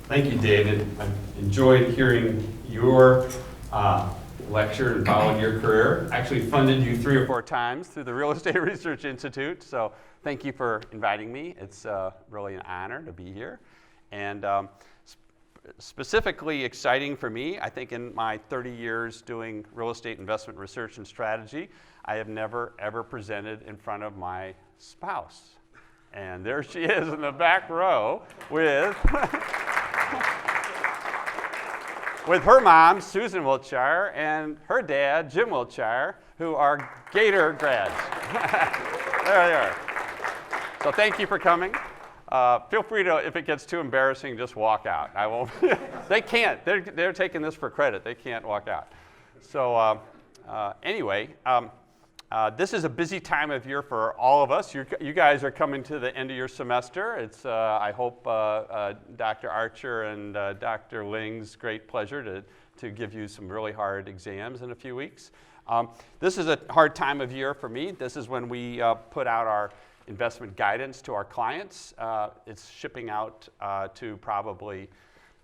Thank you, David. I've enjoyed hearing your lecture and following your career. Actually funded you 3 or 4 times through the Real Estate Research Institute, so thank you for inviting me. It's really an honor to be here. And specifically exciting for me, I think in my 30 years doing real estate investment research and strategy, I have never, ever presented in front of my spouse. And there she is in the back row with, with her mom, Susan Wiltshire, and her dad, Jim Wiltshire, who are Gator grads. There they are. So thank you for coming. Feel free to, if it gets too embarrassing, just walk out. I won't. They can't. They're taking this for credit. They can't walk out. So anyway, this is a busy time of year for all of us. You guys are coming to the end of your semester. It's, I hope, Dr. Archer and Dr. Ling's great pleasure to give you some really hard exams in a few weeks. This is a hard time of year for me. This is when we put out our investment guidance to our clients. It's shipping out to probably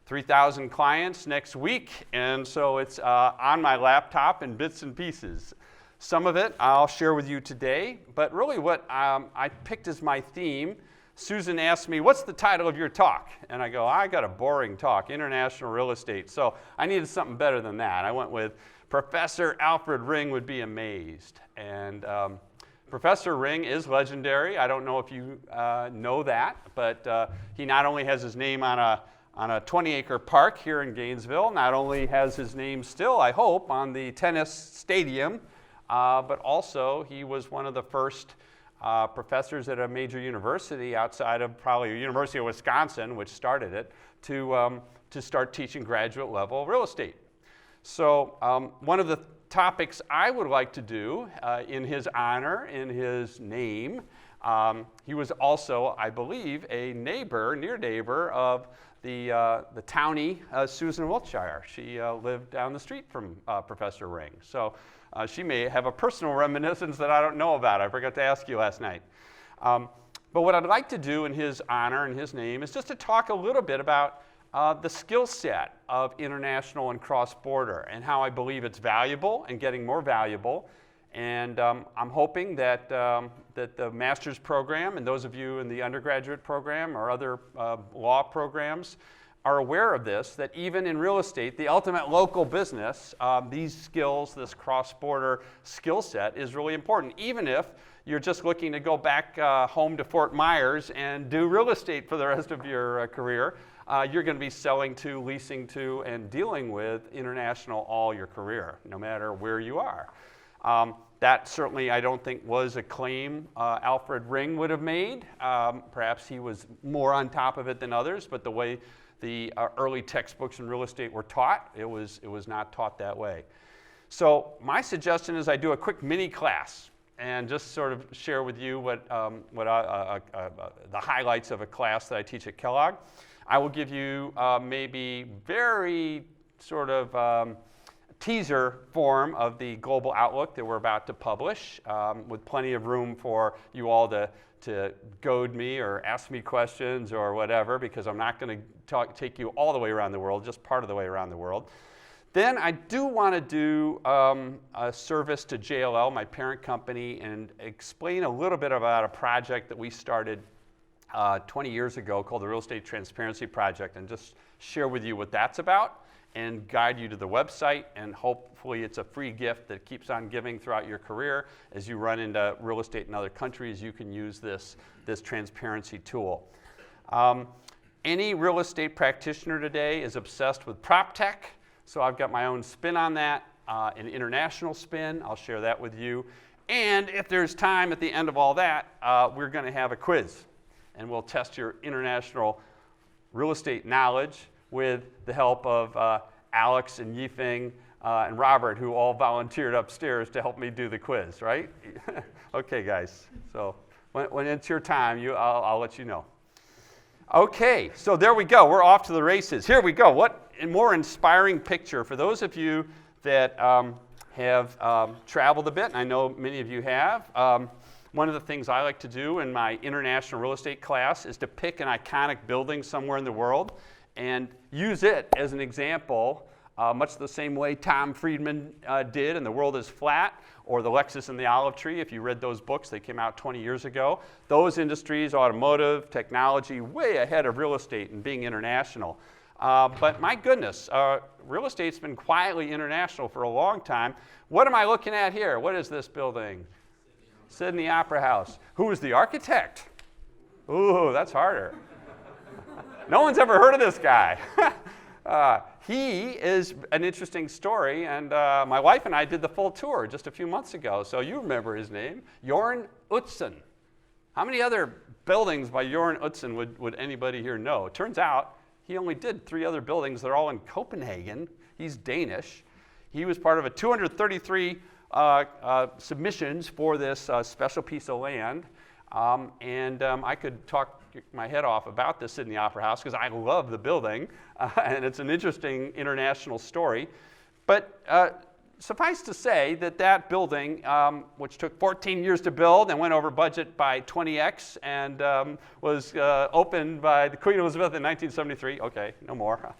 3,000 clients next week, and so it's on my laptop in bits and pieces. Some of it I'll share with you today, but really what I picked as my theme, Susan asked me, what's the title of your talk? And I go, I got a boring talk, International Real Estate, so I needed something better than that. I went with Professor Alfred Ring would be amazed. And Professor Ring is legendary. I don't know if you know that, but he not only has his name on a 20-acre park here in Gainesville, not only has his name still, I hope, on the tennis stadium, but also he was one of the first professors at a major university outside of probably the University of Wisconsin, which started it, to start teaching graduate level real estate. So one of the topics I would like to do in his honor, in his name, he was also, I believe, a neighbor, near neighbor of the townie Susan Wiltshire. She lived down the street from Professor Ring. So she may have a personal reminiscence that I don't know about. I forgot to ask you last night. But what I'd like to do in his honor and his name is just to talk a little bit about the skill set of international and cross-border and how I believe it's valuable and getting more valuable. And I'm hoping that, that the master's program and those of you in the undergraduate program or other law programs are aware of this, that even in real estate, the ultimate local business, these skills, this cross-border skill set is really important, even if you're just looking to go back home to Fort Myers and do real estate for the rest of your career. You're going to be selling to, leasing to, and dealing with international all your career, no matter where you are. That certainly I don't think was a claim Alfred Ring would have made. Perhaps he was more on top of it than others, but the way the early textbooks in real estate were taught, it was not taught that way. So my suggestion is I do a quick mini class and just sort of share with you what the highlights of a class that I teach at Kellogg. I will give you maybe very sort of teaser form of the global outlook that we're about to publish, with plenty of room for you all to goad me or ask me questions or whatever, because I'm not going to take you all the way around the world, just part of the way around the world. Then I do want to do a service to JLL, my parent company, and explain a little bit about a project that we started 20 years ago called the Real Estate Transparency Project, and just share with you what that's about and guide you to the website, and hopefully it's a free gift that keeps on giving throughout your career. As you run into real estate in other countries, you can use this transparency tool. Any real estate practitioner today is obsessed with prop tech, so I've got my own spin on that, an international spin. I'll share that with you. And if there's time at the end of all that, we're going to have a quiz, and we'll test your international real estate knowledge with the help of Alex and Yifeng and Robert, who all volunteered upstairs to help me do the quiz, right? Okay, guys. So when it's your time, I'll let you know. Okay, so there we go. We're off to the races. Here we go. What a more inspiring picture for those of you that have traveled a bit, and I know many of you have. One of the things I like to do in my international real estate class is to pick an iconic building somewhere in the world and use it as an example, much the same way Tom Friedman did in The World is Flat, or The Lexus and the Olive Tree. If you read those books, they came out 20 years ago. Those industries, automotive, technology, way ahead of real estate and being international. But my goodness, real estate's been quietly international for a long time. What am I looking at here? What is this building? Sydney Opera House. Who was the architect? Ooh, that's harder. No one's ever heard of this guy. He is an interesting story, and my wife and I did the full tour just a few months ago, so you remember his name, Jorn Utzon. How many other buildings by Jorn Utzon would anybody here know? It turns out he only did 3 other buildings. They're all in Copenhagen. He's Danish. He was part of a 233 submissions for this special piece of land, and I could talk my head off about the Sydney Opera House because I love the building, and it's an interesting international story. But suffice to say that that building, which took 14 years to build and went over budget by 20x and was opened by the Queen Elizabeth in 1973, okay, no more.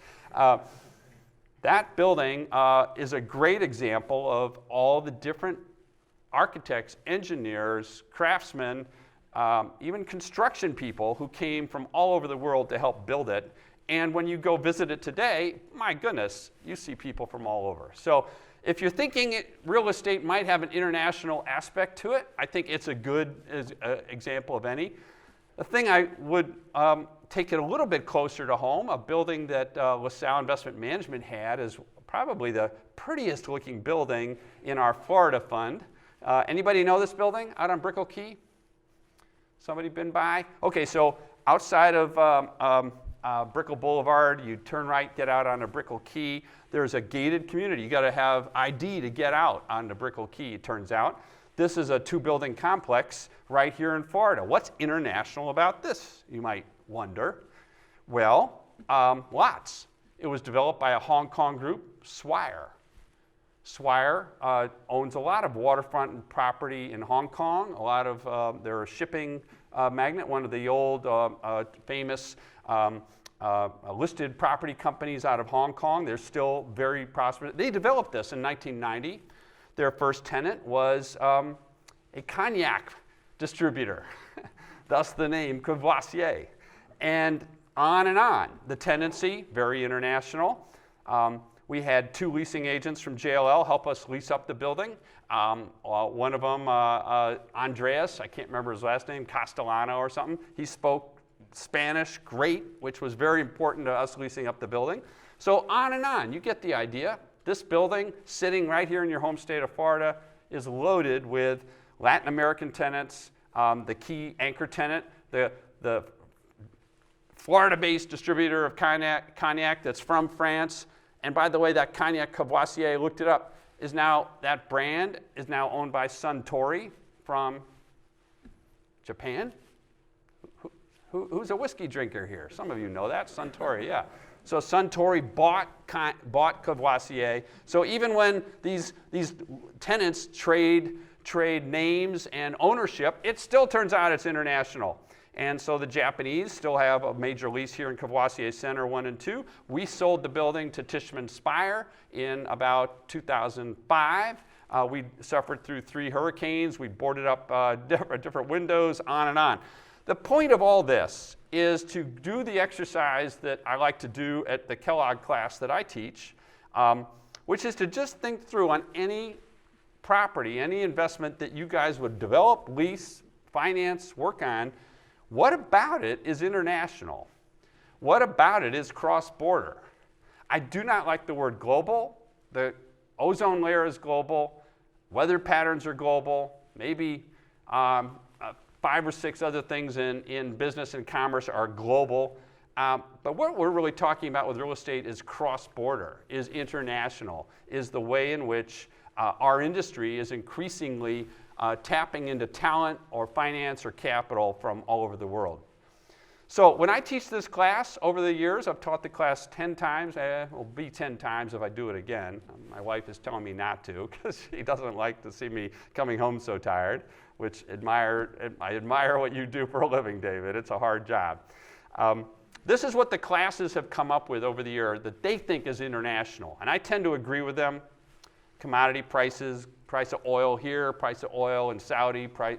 That building is a great example of all the different architects, engineers, craftsmen, even construction people who came from all over the world to help build it. And when you go visit it today, my goodness, you see people from all over. So if you're thinking real estate might have an international aspect to it, I think it's a good example of any. The thing I would take it a little bit closer to home, a building that LaSalle Investment Management had is probably the prettiest looking building in our Florida fund. Anybody know this building out on Brickell Key? Somebody been by? Okay, so outside of Brickell Boulevard, you turn right, get out onto Brickell Key. There's a gated community. You got to have ID to get out onto Brickell Key, it turns out. This is a 2-building complex right here in Florida. What's international about this, you might wonder? Well, lots. It was developed by a Hong Kong group, Swire. Swire owns a lot of waterfront property in Hong Kong. A lot of, they're a shipping magnate, one of the old famous listed property companies out of Hong Kong. They're still very prosperous. They developed this in 1990. Their first tenant was a cognac distributor, thus the name Courvoisier. And on. The tenancy, very international. We had 2 leasing agents from JLL help us lease up the building. One of them, Andreas, I can't remember his last name, Castellano or something. He spoke Spanish great, which was very important to us leasing up the building. So on. You get the idea. This building, sitting right here in your home state of Florida, is loaded with Latin American tenants, the key anchor tenant, the Florida-based distributor of cognac that's from France. And by the way, that cognac Courvoisier, looked it up, that brand is now owned by Suntory from Japan. Who's a whiskey drinker here? Some of you know that, Suntory, yeah. So Suntory bought Courvoisier. So even when these tenants trade names and ownership, it still turns out it's international. And so the Japanese still have a major lease here in Courvoisier Center 1 and 2. We sold the building to Tishman Speyer in about 2005. We suffered through 3 hurricanes. We boarded up different windows, on. The point of all this is to do the exercise that I like to do at the Kellogg class that I teach, which is to just think through on any property, any investment that you guys would develop, lease, finance, work on. What about it is international? What about it is cross-border? I do not like the word global. The ozone layer is global. Weather patterns are global. Maybe 5 or 6 other things in business and commerce are global. But what we're really talking about with real estate is cross-border, is international, is the way in which our industry is increasingly tapping into talent or finance or capital from all over the world. So when I teach this class over the years, I've taught the class 10 times. It will be 10 times if I do it again. My wife is telling me not to because she doesn't like to see me coming home so tired, which I admire what you do for a living, David. It's a hard job. This is what the classes have come up with over the year that they think is international. And I tend to agree with them. Commodity prices, price of oil here, price of oil in Saudi, price,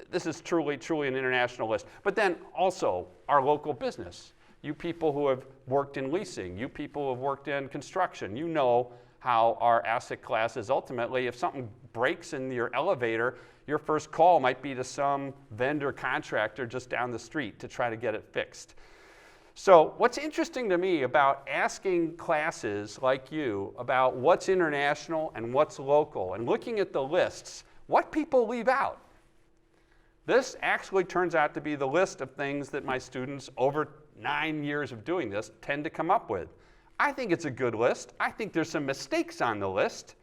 this is truly an international list. But then also our local business. You people who have worked in leasing, you people who have worked in construction, you know how our asset classes ultimately, if something breaks in your elevator, your first call might be to some vendor contractor just down the street to try to get it fixed. So what's interesting to me about asking classes like you about what's international and what's local and looking at the lists, what people leave out. This actually turns out to be the list of things that my students over 9 years of doing this tend to come up with. I think it's a good list. I think there's some mistakes on the list.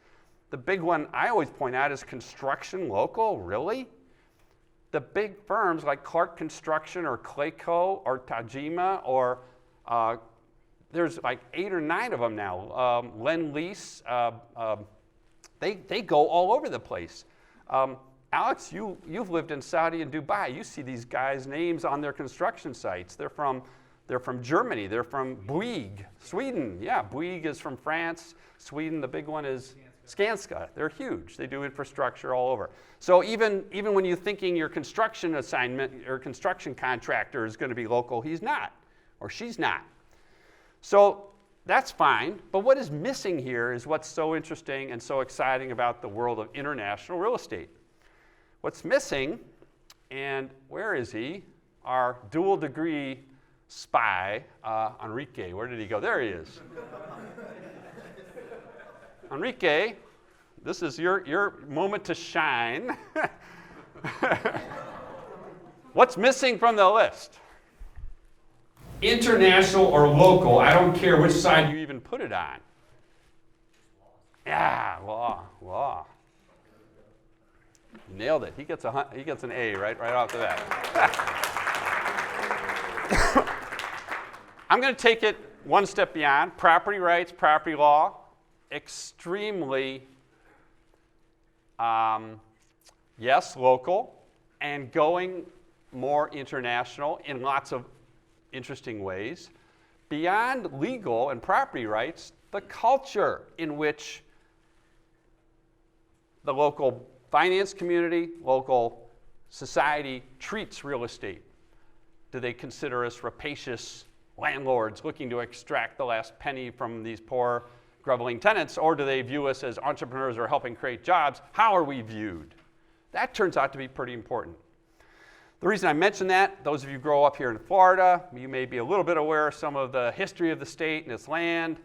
The big one I always point out is construction local, really? The big firms like Clark Construction or Clayco or Tajima or there's like 8 or 9 of them now. Lend-Lease, they go all over the place. Alex, you've lived in Saudi and Dubai. You see these guys' names on their construction sites. They're from Germany. They're from Bouygues, Sweden. Yeah, Bouygues is from France. Sweden, the big one is Skanska. They're huge. They do infrastructure all over. So even when you're thinking your construction assignment or construction contractor is going to be local, he's not, or she's not. So that's fine. But what is missing here is what's so interesting and so exciting about the world of international real estate. What's missing, and where is he? Our dual degree spy, Enrique. Where did he go? There he is. Enrique, this is your moment to shine. What's missing from the list? International or local, I don't care which side you even put it on. Yeah, law. Nailed it. He gets an A right off the bat. I'm going to take it one step beyond. Property rights, property law, extremely, yes, local, and going more international in lots of interesting ways. Beyond legal and property rights, the culture in which the local finance community, local society treats real estate. Do they consider us rapacious landlords looking to extract the last penny from these poor, groveling tenants, or do they view us as entrepreneurs who are helping create jobs? How are we viewed? That turns out to be pretty important. The reason I mention that, those of you who grow up here in Florida, you may be a little bit aware of some of the history of the state and its land.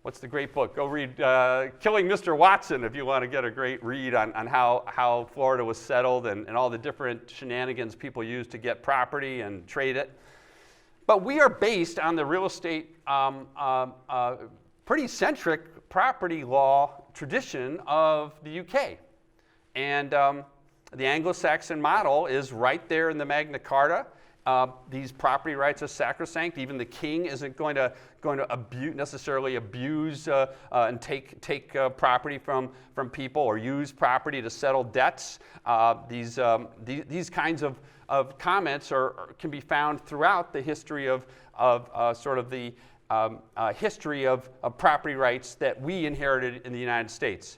What's the great book? Go read Killing Mr. Watson if you want to get a great read on how Florida was settled and all the different shenanigans people used to get property and trade it. But we are based on the real estate, pretty centric property law tradition of the UK. And the Anglo-Saxon model is right there in the Magna Carta. These property rights are sacrosanct. Even the king isn't going to necessarily abuse and take property from people or use property to settle debts. These kinds of comments can be found throughout the history of sort of the history of property rights that we inherited in the United States.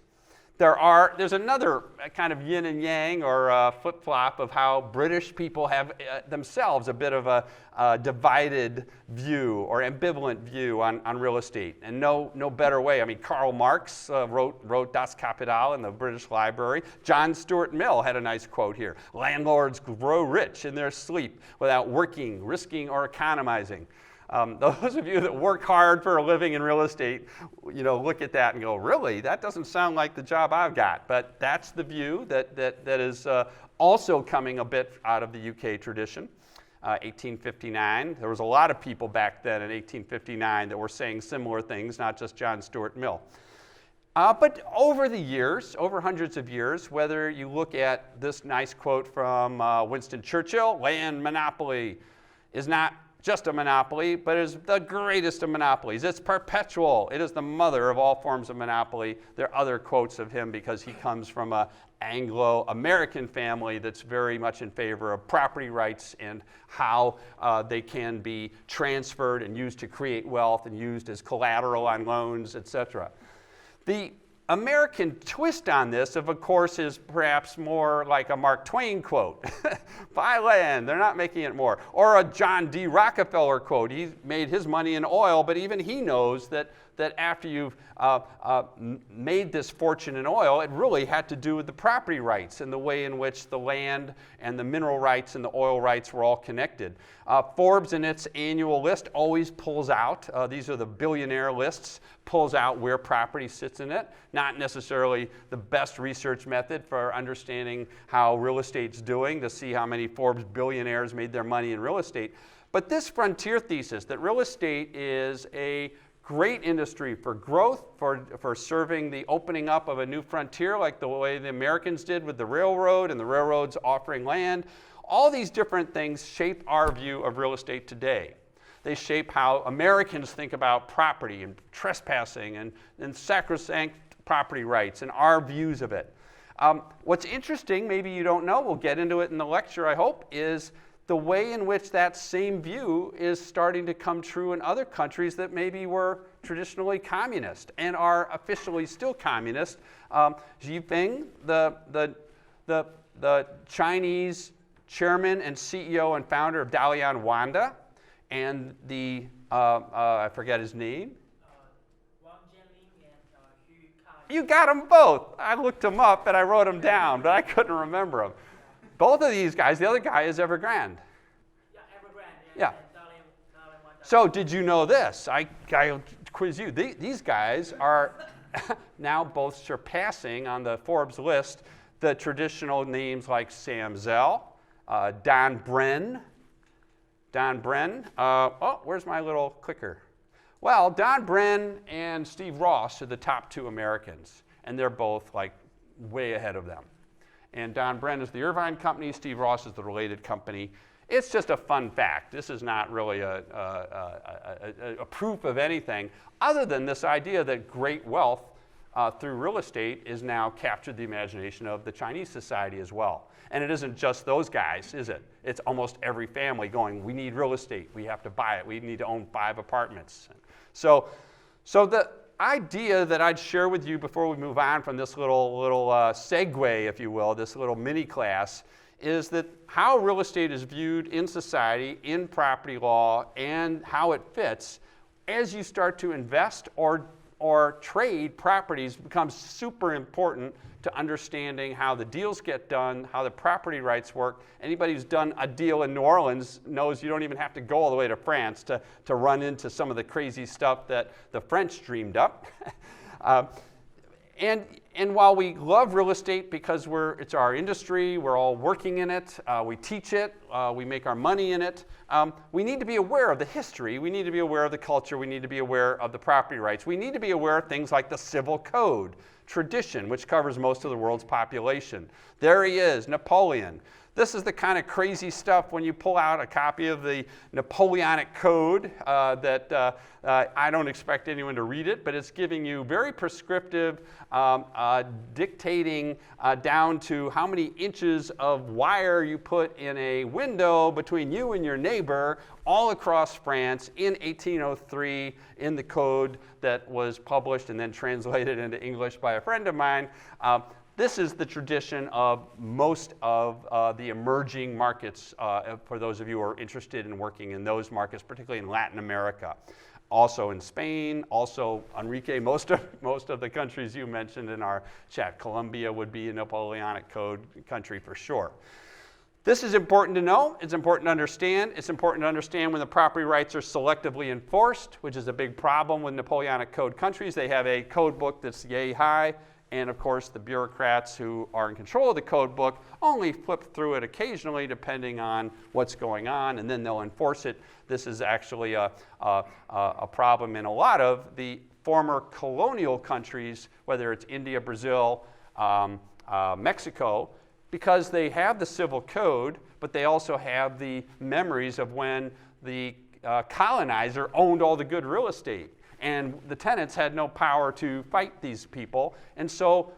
There's another kind of yin and yang or flip-flop of how British people have themselves a bit of a divided view or ambivalent view on real estate. And no better way. I mean, Karl Marx wrote Das Kapital in the British Library. John Stuart Mill had a nice quote here. Landlords grow rich in their sleep without working, risking, or economizing. Those of you that work hard for a living in real estate, look at that and go, really? That doesn't sound like the job I've got. But that's the view that is also coming a bit out of the UK tradition. 1859, there was a lot of people back then in 1859 that were saying similar things, not just John Stuart Mill. But over the years, over hundreds of years, whether you look at this nice quote from Winston Churchill, land monopoly is not just a monopoly, but it is the greatest of monopolies. It's perpetual. It is the mother of all forms of monopoly. There are other quotes of him because he comes from an Anglo-American family that's very much in favor of property rights and how they can be transferred and used to create wealth and used as collateral on loans, etc. The American twist on this, of course, is perhaps more like a Mark Twain quote. Buy land, they're not making it more. Or a John D. Rockefeller quote. He made his money in oil, but even he knows that after you've made this fortune in oil, it really had to do with the property rights and the way in which the land and the mineral rights and the oil rights were all connected. Forbes, in its annual list, always pulls out, these are the billionaire lists, pulls out where property sits in it. Not necessarily the best research method for understanding how real estate's doing, to see how many Forbes billionaires made their money in real estate. But this frontier thesis that real estate is a great industry for growth, for serving the opening up of a new frontier, like the way the Americans did with the railroad and the railroads offering land. All these different things shape our view of real estate today. They shape how Americans think about property and trespassing and sacrosanct property rights and our views of it. What's interesting, maybe you don't know, we'll get into it in the lecture, I hope, is the way in which that same view is starting to come true in other countries that maybe were traditionally communist and are officially still communist. Xi Jinping, the Chinese chairman and CEO and founder of Dalian Wanda, and the, I forget his name. You got them both. I looked them up and I wrote them down, but I couldn't remember them. Both of these guys, the other guy is Evergrande. Yeah, Evergrande. Yeah. So did you know this? I quiz you. These guys are now both surpassing on the Forbes list the traditional names like Sam Zell, Don Bren. Oh, where's my little clicker? Well, Don Bren and Steve Ross are the top two Americans, and they're both like way ahead of them. And Don Bren is the Irvine company, Steve Ross is the related company. It's just a fun fact. This is not really a proof of anything other than this idea that great wealth through real estate is now captured the imagination of the Chinese society as well. And it isn't just those guys, is it? It's almost every family going, we need real estate, we have to buy it, we need to own 5 apartments. So the idea that I'd share with you before we move on from this little segue, if you will, this little mini class, is that how real estate is viewed in society, in property law, and how it fits as you start to invest or trade properties becomes super important to understanding how the deals get done, how the property rights work. Anybody who's done a deal in New Orleans knows you don't even have to go all the way to France to run into some of the crazy stuff that the French dreamed up. And while we love real estate because it's our industry, we're all working in it, we teach it, we make our money in it, we need to be aware of the history, we need to be aware of the culture, we need to be aware of the property rights, we need to be aware of things like the civil code, tradition, which covers most of the world's population. There he is, Napoleon. This is the kind of crazy stuff when you pull out a copy of the Napoleonic Code that I don't expect anyone to read it, but it's giving you very prescriptive, dictating down to how many inches of wire you put in a window between you and your neighbor all across France in 1803 in the code that was published and then translated into English by a friend of mine. This is the tradition of most of the emerging markets, for those of you who are interested in working in those markets, particularly in Latin America. Also in Spain, also, Enrique, most of the countries you mentioned in our chat. Colombia would be a Napoleonic Code country for sure. This is important to know. It's important to understand. It's important to understand when the property rights are selectively enforced, which is a big problem with Napoleonic Code countries. They have a code book that's yay high. And of course, the bureaucrats who are in control of the code book only flip through it occasionally depending on what's going on, and then they'll enforce it. This is actually a problem in a lot of the former colonial countries, whether it's India, Brazil, Mexico, because they have the civil code, but they also have the memories of when the colonizer owned all the good real estate. And the tenants had no power to fight these people. And so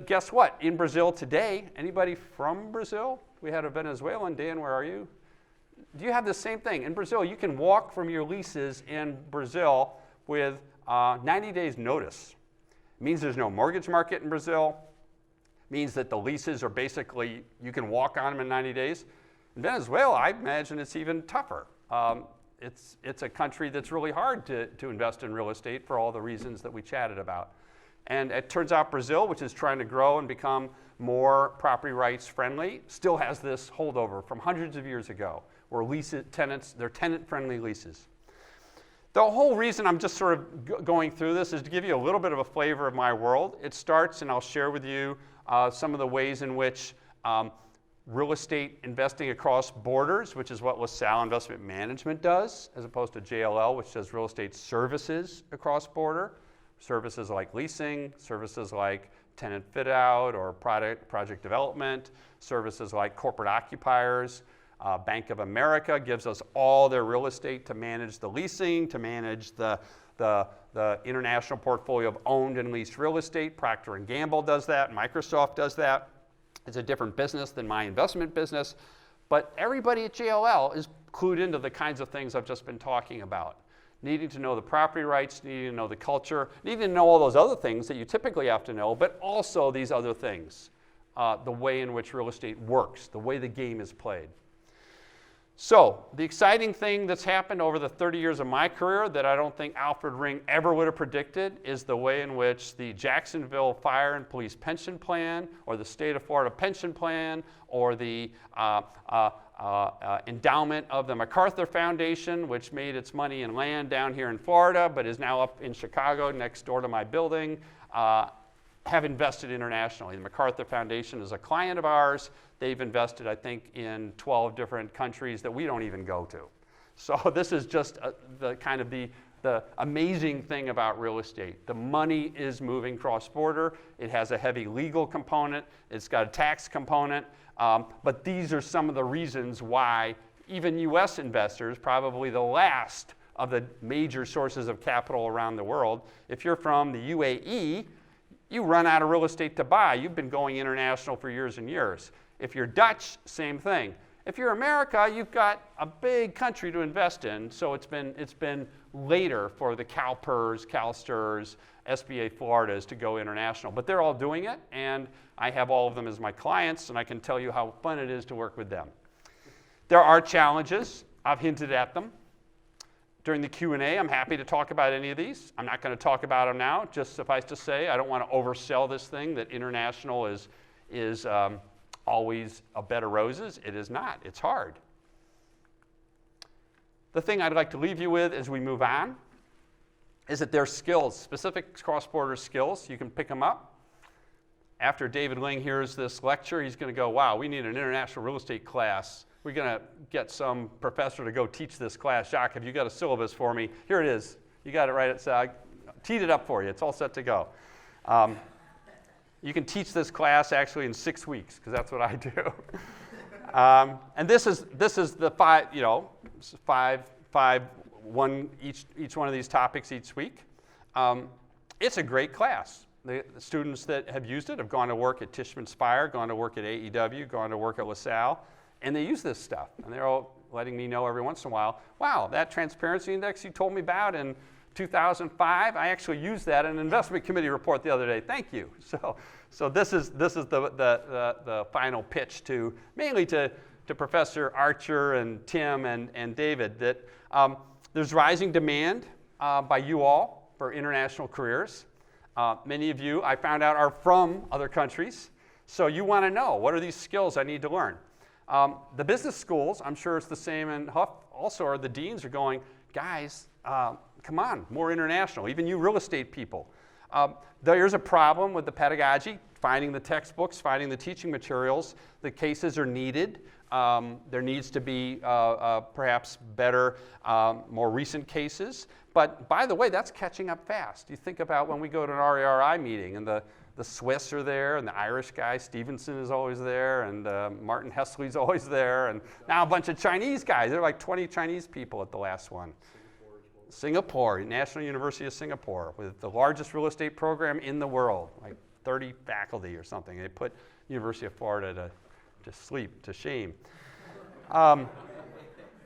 guess what? In Brazil today, anybody from Brazil? We had a Venezuelan. Dan, where are you? Do you have the same thing? In Brazil, you can walk from your leases in Brazil with 90 days notice. It means there's no mortgage market in Brazil. It means that the leases are basically, you can walk on them in 90 days. In Venezuela, I imagine it's even tougher. It's a country that's really hard to invest in real estate for all the reasons that we chatted about. And it turns out Brazil, which is trying to grow and become more property rights friendly, still has this holdover from hundreds of years ago, where they're tenant-friendly leases. The whole reason I'm just sort of going through this is to give you a little bit of a flavor of my world. It starts, and I'll share with you some of the ways in which real estate investing across borders, which is what LaSalle Investment Management does, as opposed to JLL, which does real estate services across border. Services like leasing, services like tenant fit out or project development, services like corporate occupiers. Bank of America gives us all their real estate to manage the leasing, to manage the international portfolio of owned and leased real estate. Procter & Gamble does that. Microsoft does that. It's a different business than my investment business. But everybody at JLL is clued into the kinds of things I've just been talking about. Needing to know the property rights, needing to know the culture, needing to know all those other things that you typically have to know, but also these other things, the way in which real estate works, the way the game is played. So the exciting thing that's happened over the 30 years of my career that I don't think Alfred Ring ever would have predicted is the way in which the Jacksonville Fire and Police Pension Plan, or the State of Florida Pension Plan, or the endowment of the MacArthur Foundation, which made its money in land down here in Florida, but is now up in Chicago next door to my building, have invested internationally. The MacArthur Foundation is a client of ours. They've invested, I think, in 12 different countries that we don't even go to. So this is just the amazing thing about real estate. The money is moving cross-border. It has a heavy legal component. It's got a tax component. But these are some of the reasons why even U.S. investors, probably the last of the major sources of capital around the world, if you're from the UAE, you run out of real estate to buy. You've been going international for years and years. If you're Dutch, same thing. If you're America, you've got a big country to invest in, so it's been later for the CalPERS, CalSTRS, SBA Floridas to go international. But they're all doing it, and I have all of them as my clients, and I can tell you how fun it is to work with them. There are challenges. I've hinted at them. During the Q&A, I'm happy to talk about any of these. I'm not going to talk about them now. Just suffice to say, I don't want to oversell this thing that international is always a bed of roses. It is not. It's hard. The thing I'd like to leave you with as we move on is that there are skills, specific cross-border skills. You can pick them up. After David Ling hears this lecture, he's going to go, wow, we need an international real estate class. We're going to get some professor to go teach this class. Jacques, have you got a syllabus for me? Here it is. You got it right. I teed it up for you. It's all set to go. You can teach this class actually in 6 weeks, because that's what I do. And this is the each one of these topics each week. It's a great class. The students that have used it have gone to work at Tishman Speyer, gone to work at AEW, gone to work at LaSalle, and they use this stuff. And they're all letting me know every once in a while, wow, that transparency index you told me about in 2005, I actually used that in an investment committee report the other day. Thank you. So this is the final pitch to mainly to Professor Archer and Tim and David, that there's rising demand by you all for international careers. Many of you, I found out, are from other countries. So you want to know, what are these skills I need to learn? The business schools, I'm sure it's the same in Huff also, are the deans are going, guys, come on, more international, even you real estate people. There's a problem with the pedagogy, finding the textbooks, finding the teaching materials. The cases are needed. There needs to be perhaps better, more recent cases. But by the way, that's catching up fast. You think about when we go to an RERI meeting and the Swiss are there and the Irish guy, Stevenson, is always there, and Martin Hesley's always there, and now a bunch of Chinese guys. There are like 20 Chinese people at the last one. Singapore, National University of Singapore, with the largest real estate program in the world, like 30 faculty or something. They put University of Florida to sleep, to shame.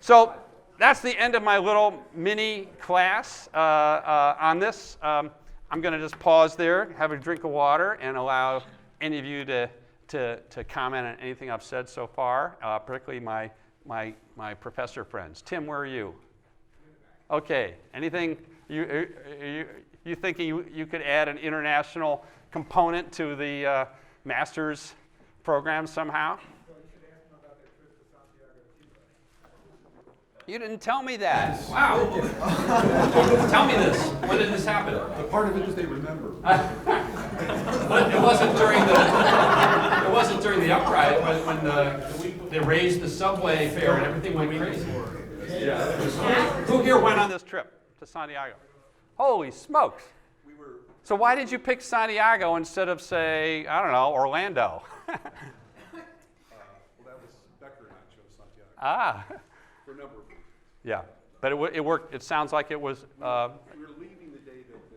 So that's the end of my little mini class on this. I'm going to just pause there, have a drink of water, and allow any of you to comment on anything I've said so far, particularly my professor friends. Tim, where are you? Okay. Anything you thinking you could add an international component to the master's program somehow? You didn't tell me that. Wow. Tell me this. When did this happen? The part of it is they remember. It wasn't during the uprising when they raised the subway fare and everything went crazy. Yeah. Who here went on this trip to Santiago? Holy smokes. So why did you pick Santiago instead of, say, I don't know, Orlando? Well, that was Becker and I chose Santiago. Ah. For a number of reasons. Yeah, but it worked. It sounds like it was. We were leaving the day that the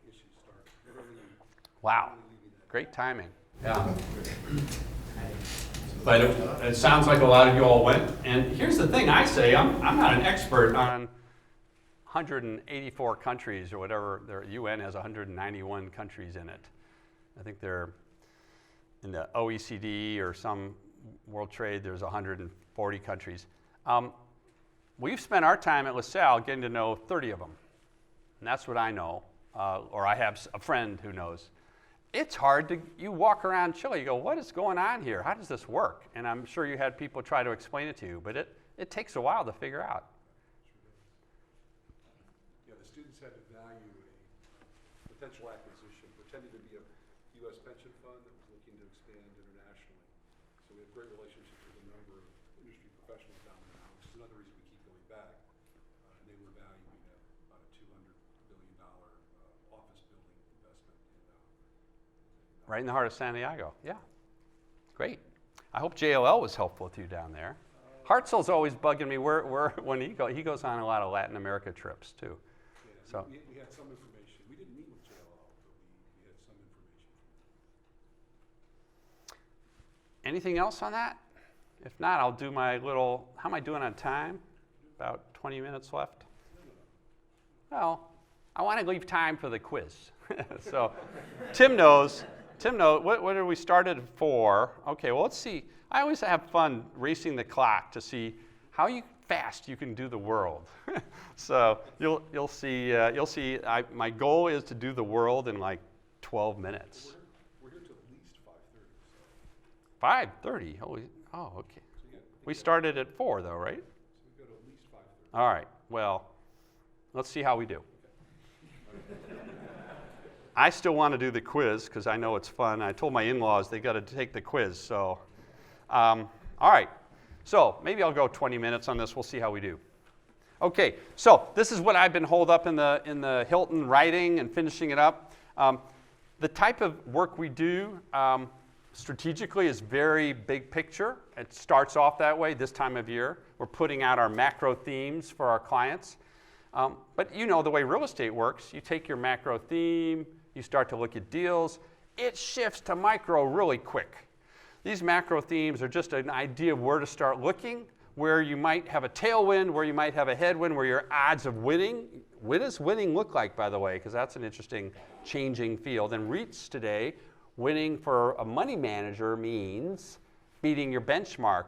issues started. Wow, great timing. Yeah. But it sounds like a lot of you all went. And here's the thing I say, I'm not an expert on 184 countries or whatever. The UN has 191 countries in it. I think they're in the OECD or some World Trade, there's 140 countries. We've spent our time at LaSalle getting to know 30 of them. And that's what I know, or I have a friend who knows. It's hard to, you walk around Chile, you go, what is going on here? How does this work? And I'm sure you had people try to explain it to you, but it takes a while to figure out. Yeah, the students had to value a potential acquisition, pretending to be a U.S. pension fund that was looking to expand internationally. So we have great relationships with a number of industry professionals down there now, which is another reason we keep going back. And they were valuing about a $200 billion office building investment Right in the heart of Santiago, yeah. Great. I hope JLL was helpful to you down there. Hartzell's always bugging me when he goes on a lot of Latin America trips too. Yeah, so we had some information. We didn't meet with JLL, but we had some information. Anything else on that? If not, I'll do my little, how am I doing on time? About 20 minutes left? Well, I want to leave time for the quiz. So Tim knows, what did we started at 4? Okay, well, let's see. I always have fun racing the clock to see how fast you can do the world. So you'll see. My goal is to do the world in like 12 minutes. We're here till at least 5:30. 5:30. Oh, okay. So We started at 4 though, right? So we go to at least 5:30. All right. Well, let's see how we do. I still want to do the quiz because I know it's fun. I told my in-laws they got to take the quiz. So, all right. So maybe I'll go 20 minutes on this. We'll see how we do. Okay. So this is what I've been holed up in the Hilton writing and finishing it up. The type of work we do strategically is very big picture. It starts off that way this time of year. We're putting out our macro themes for our clients. But you know the way real estate works. You take your macro theme, you start to look at deals. It shifts to micro really quick. These macro themes are just an idea of where to start looking, where you might have a tailwind, where you might have a headwind, where your odds of winning. What does winning look like, by the way? Because that's an interesting changing field. And REITs today, winning for a money manager means beating your benchmark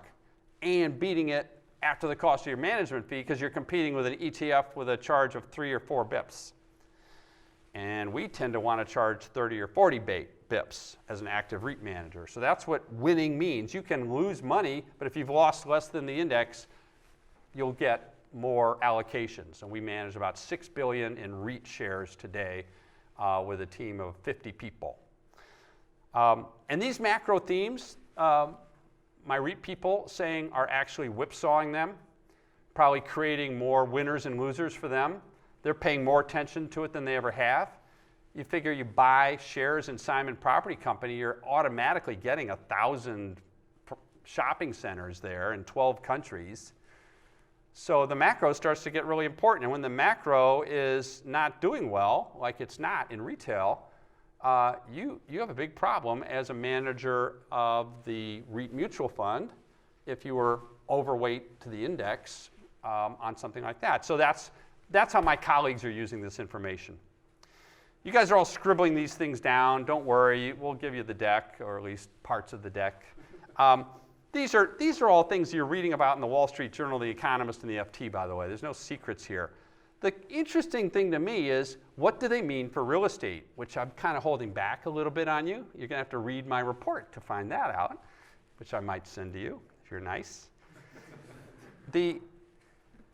and beating it after the cost of your management fee because you're competing with an ETF with a charge of 3 or 4 bips. And we tend to want to charge 30 or 40 bips as an active REIT manager. So that's what winning means. You can lose money, but if you've lost less than the index, you'll get more allocations. And we manage about $6 billion in REIT shares today with a team of 50 people. And these macro themes, my REIT people saying are actually whipsawing them, probably creating more winners and losers for them. They're paying more attention to it than they ever have. You figure you buy shares in Simon Property Company, you're automatically getting 1,000 shopping centers there in 12 countries. So the macro starts to get really important. And when the macro is not doing well, like it's not in retail, you have a big problem as a manager of the REIT mutual fund if you were overweight to the index on something like that. So that's how my colleagues are using this information. You guys are all scribbling these things down. Don't worry, we'll give you the deck, or at least parts of the deck. These are all things you're reading about in the Wall Street Journal, The Economist, and the FT, by the way. There's no secrets here. The interesting thing to me is, what do they mean for real estate, which I'm kind of holding back a little bit on you. You're going to have to read my report to find that out, which I might send to you if you're nice. The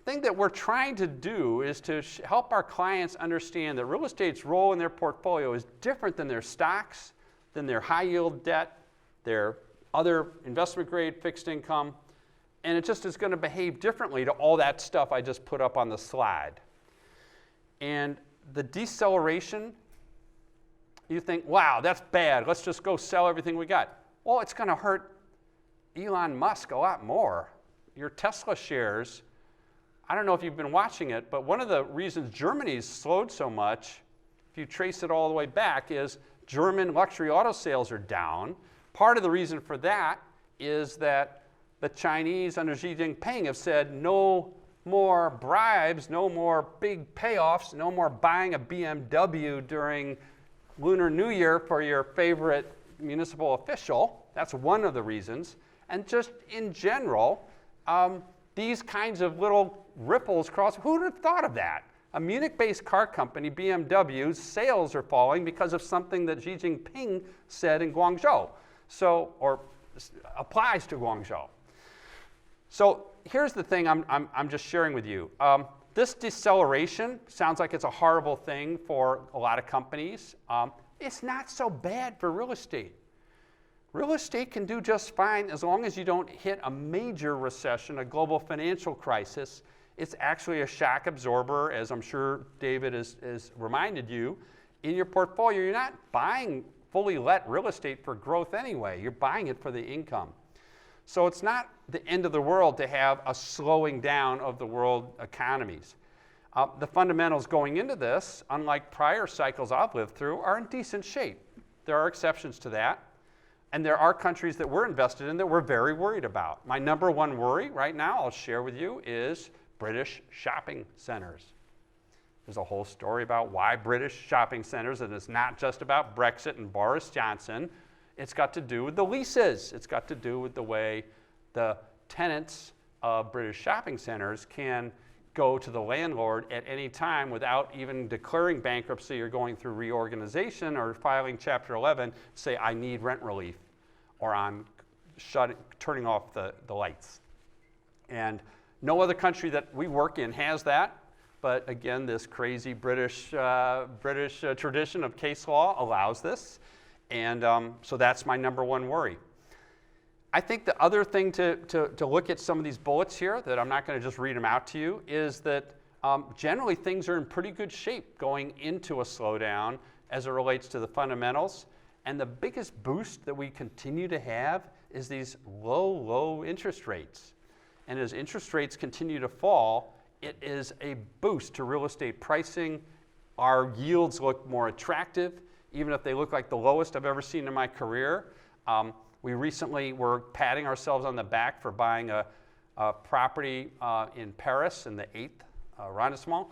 thing that we're trying to do is to help our clients understand that real estate's role in their portfolio is different than their stocks, than their high-yield debt, their other investment-grade fixed income, and it just is going to behave differently to all that stuff I just put up on the slide. And the deceleration, you think, wow, that's bad. Let's just go sell everything we got. Well, it's going to hurt Elon Musk a lot more. Your Tesla shares, I don't know if you've been watching it, but one of the reasons Germany's slowed so much, if you trace it all the way back, is German luxury auto sales are down. Part of the reason for that is that the Chinese under Xi Jinping have said no more bribes, no more big payoffs, no more buying a BMW during Lunar New Year for your favorite municipal official. That's one of the reasons. And just in general, these kinds of little ripples cross. Who would have thought of that? A Munich-based car company, BMW's sales are falling because of something that Xi Jinping said in Guangzhou, or applies to Guangzhou. So here's the thing I'm just sharing with you. This deceleration sounds like it's a horrible thing for a lot of companies. It's not so bad for real estate. Real estate can do just fine as long as you don't hit a major recession, a global financial crisis. It's actually a shock absorber, as I'm sure David has reminded you. In your portfolio, you're not buying fully let real estate for growth anyway. You're buying it for the income. So it's not the end of the world to have a slowing down of the world economies. The fundamentals going into this, unlike prior cycles I've lived through, are in decent shape. There are exceptions to that. And there are countries that we're invested in that we're very worried about. My number one worry right now, I'll share with you, is British shopping centers. There's a whole story about why British shopping centers, and it's not just about Brexit and Boris Johnson. It's got to do with the leases. It's got to do with the way the tenants of British shopping centers can go to the landlord at any time without even declaring bankruptcy or going through reorganization or filing Chapter 11, say, I need rent relief, or I'm turning off the lights. And no other country that we work in has that. But again, this crazy British tradition of case law allows this. And so that's my number one worry. I think the other thing to look at some of these bullets here, that I'm not going to just read them out to you, is that generally things are in pretty good shape going into a slowdown as it relates to the fundamentals. And the biggest boost that we continue to have is these low interest rates. And as interest rates continue to fall, it is a boost to real estate pricing. Our yields look more attractive, even if they look like the lowest I've ever seen in my career. We recently were patting ourselves on the back for buying a property in Paris in the 8th arrondissement.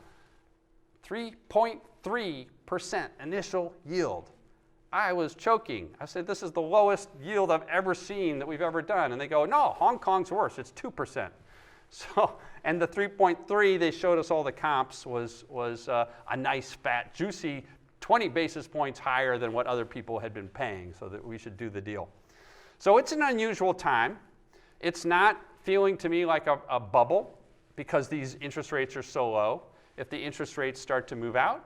3.3% initial yield. I was choking. I said, this is the lowest yield I've ever seen that we've ever done. And they go, no, Hong Kong's worse. It's 2%. So, and the 3.3, they showed us all the comps, was a nice, fat, juicy 20 basis points higher than what other people had been paying, so that we should do the deal. So it's an unusual time. It's not feeling to me like a bubble because these interest rates are so low. If the interest rates start to move out,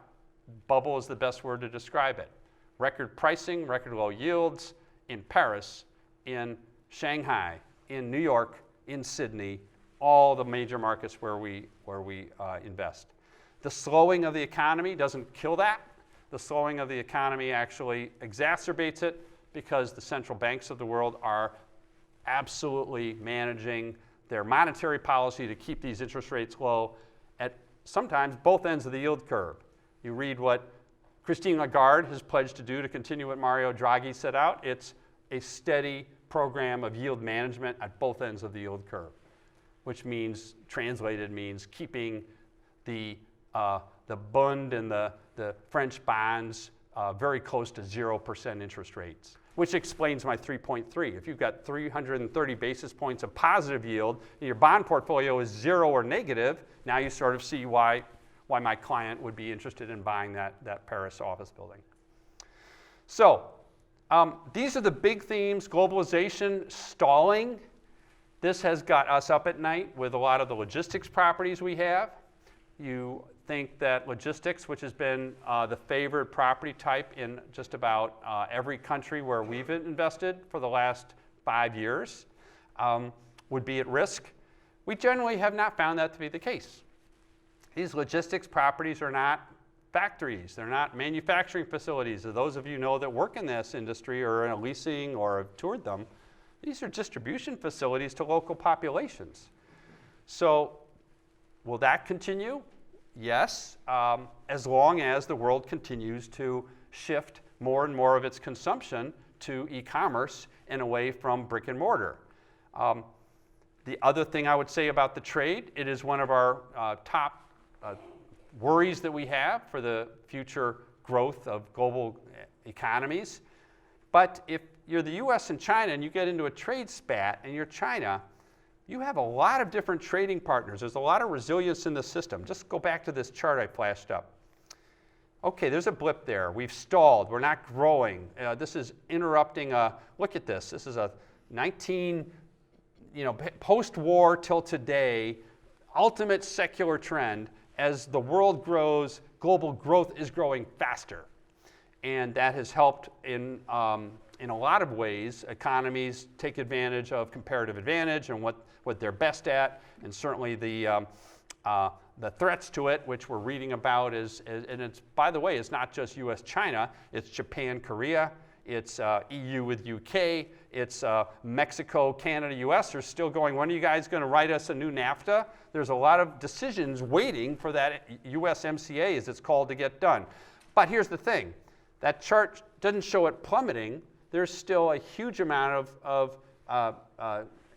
bubble is the best word to describe it. Record pricing, record low yields in Paris, in Shanghai, in New York, in Sydney, all the major markets where we invest. The slowing of the economy doesn't kill that. The slowing of the economy actually exacerbates it because the central banks of the world are absolutely managing their monetary policy to keep these interest rates low at sometimes both ends of the yield curve. You read what Christine Lagarde has pledged to do, to continue what Mario Draghi set out. It's a steady program of yield management at both ends of the yield curve, which means, translated means, keeping the Bund and the French bonds very close to 0% interest rates, which explains my 3.3. If you've got 330 basis points of positive yield and your bond portfolio is 0 or negative, now you sort of see why my client would be interested in buying that Paris office building. So these are the big themes: globalization, stalling. This has got us up at night with a lot of the logistics properties we have. You think that logistics, which has been the favored property type in just about every country where we've invested for the last 5 years, would be at risk. We generally have not found that to be the case. These logistics properties are not factories. They're not manufacturing facilities. As those of you know that work in this industry or in a leasing or have toured them, these are distribution facilities to local populations. So will that continue? Yes, as long as the world continues to shift more and more of its consumption to e-commerce and away from brick and mortar. The other thing I would say about the trade, it is one of our top worries that we have for the future growth of global economies. But if you're the US and China and you get into a trade spat and you're China, you have a lot of different trading partners. There's a lot of resilience in the system. Just go back to this chart I flashed up. Okay, there's a blip there. We've stalled. We're not growing. This is interrupting look at this. This is a post-war till today, ultimate secular trend. As the world grows, global growth is growing faster. And that has helped in a lot of ways. Economies take advantage of comparative advantage and what they're best at, and certainly the threats to it, which we're reading about, and it's, by the way, it's not just US, China, it's Japan, Korea, it's EU with UK, it's Mexico, Canada, US are still going, when are you guys going to write us a new NAFTA? There's a lot of decisions waiting for that USMCA, as it's called, to get done. But here's the thing, that chart doesn't show it plummeting. There's still a huge amount of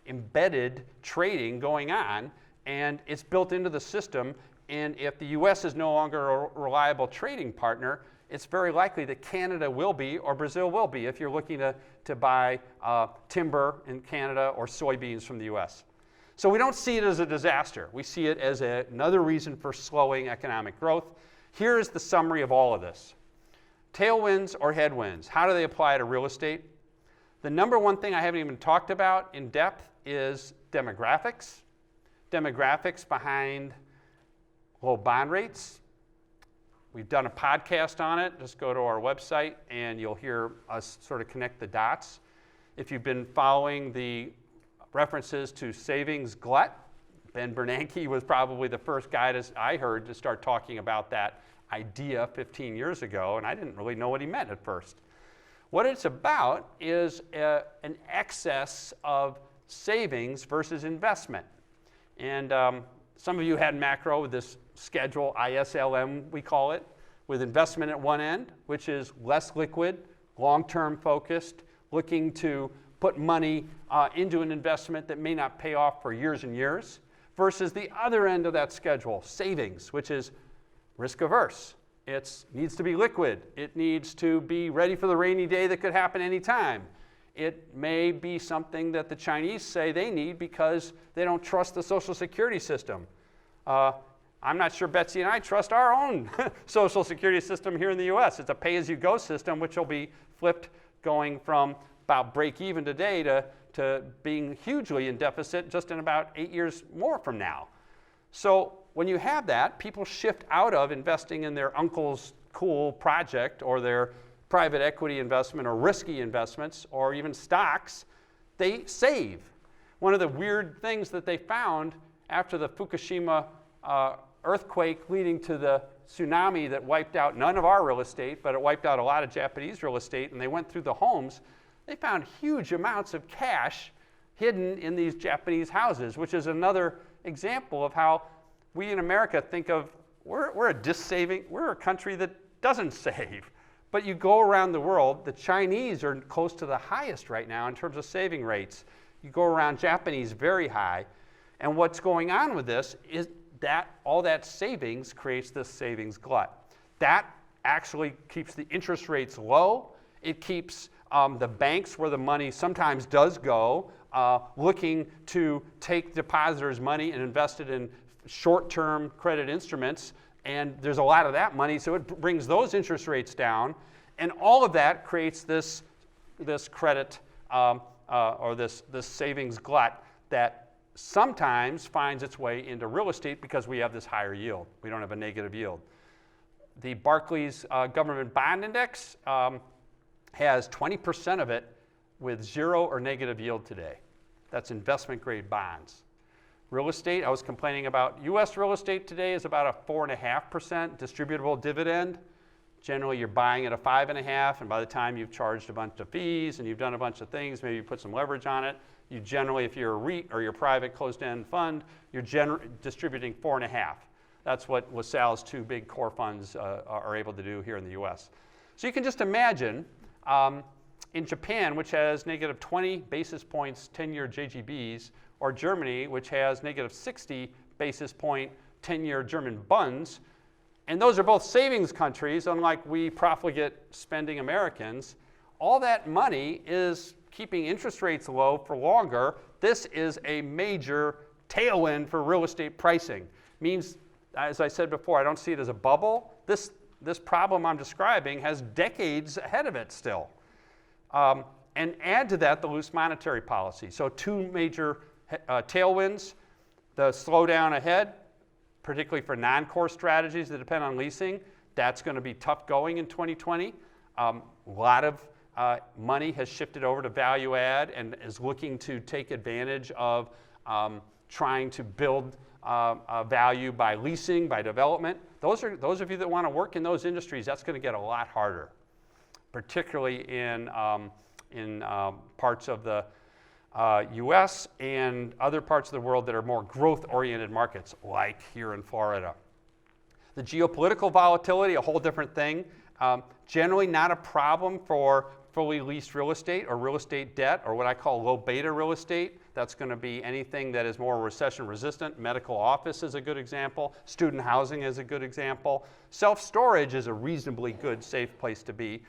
embedded trading going on, and it's built into the system. And if the US is no longer a reliable trading partner, it's very likely that Canada will be, or Brazil will be, if you're looking to buy timber in Canada or soybeans from the US. So we don't see it as a disaster. We see it as another reason for slowing economic growth. Here is the summary of all of this. Tailwinds or headwinds, how do they apply to real estate? The number one thing I haven't even talked about in depth is demographics. Demographics behind low bond rates. We've done a podcast on it. Just go to our website and you'll hear us sort of connect the dots. If you've been following the references to savings glut, Ben Bernanke was probably the first guy I heard to start talking about that idea 15 years ago, and I didn't really know what he meant at first. What it's about is an excess of savings versus investment. And some of you had macro with this schedule, ISLM we call it, with investment at one end, which is less liquid, long-term focused, looking to put money into an investment that may not pay off for years and years, versus the other end of that schedule, savings, which is risk averse. It needs to be liquid. It needs to be ready for the rainy day that could happen anytime. It may be something that the Chinese say they need because they don't trust the Social Security system. I'm not sure Betsy and I trust our own Social Security system here in the US. It's a pay-as-you-go system, which will be flipped going from about break even today to being hugely in deficit just in about 8 years more from now. So when you have that, people shift out of investing in their uncle's cool project or their private equity investment or risky investments or even stocks. They save. One of the weird things that they found after the Fukushima earthquake leading to the tsunami that wiped out none of our real estate, but it wiped out a lot of Japanese real estate, and they went through the homes, they found huge amounts of cash hidden in these Japanese houses, which is another example of how we in America think of, we're a country that doesn't save. But you go around the world, the Chinese are close to the highest right now in terms of saving rates. You go around Japanese, very high. And what's going on with this is that all that savings creates this savings glut. That actually keeps the interest rates low. It keeps the banks where the money sometimes does go looking to take depositors' money and invest it in short-term credit instruments. And there's a lot of that money, so it brings those interest rates down. And all of that creates this credit or this savings glut that sometimes finds its way into real estate because we have this higher yield. We don't have a negative yield. The Barclays Government Bond Index has 20% of it with zero or negative yield today. That's investment grade bonds. Real estate, I was complaining about U.S. real estate today is about a 4.5% distributable dividend. Generally, you're buying at a 5.5%, and by the time you've charged a bunch of fees and you've done a bunch of things, maybe you put some leverage on it, you generally, if you're a REIT or your private closed-end fund, you're distributing 4.5%. That's what LaSalle's two big core funds are able to do here in the U.S. So you can just imagine in Japan, which has negative 20 basis points 10-year JGBs, or Germany, which has negative 60 basis point 10-year German bunds, and those are both savings countries, unlike we profligate spending Americans, all that money is keeping interest rates low for longer. This is a major tailwind for real estate pricing. Means, as I said before, I don't see it as a bubble. This problem I'm describing has decades ahead of it still. And add to that the loose monetary policy. So two major tailwinds, the slowdown ahead, particularly for non-core strategies that depend on leasing. That's going to be tough going in 2020. A lot of money has shifted over to value add and is looking to take advantage of trying to build value by leasing, by development. Those of you that want to work in those industries, that's going to get a lot harder, particularly in parts of the U.S. and other parts of the world that are more growth-oriented markets, like here in Florida. The geopolitical volatility, a whole different thing. Generally not a problem for fully leased real estate or real estate debt or what I call low beta real estate. That's going to be anything that is more recession resistant. Medical office is a good example. Student housing is a good example. Self-storage is a reasonably good, safe place to be.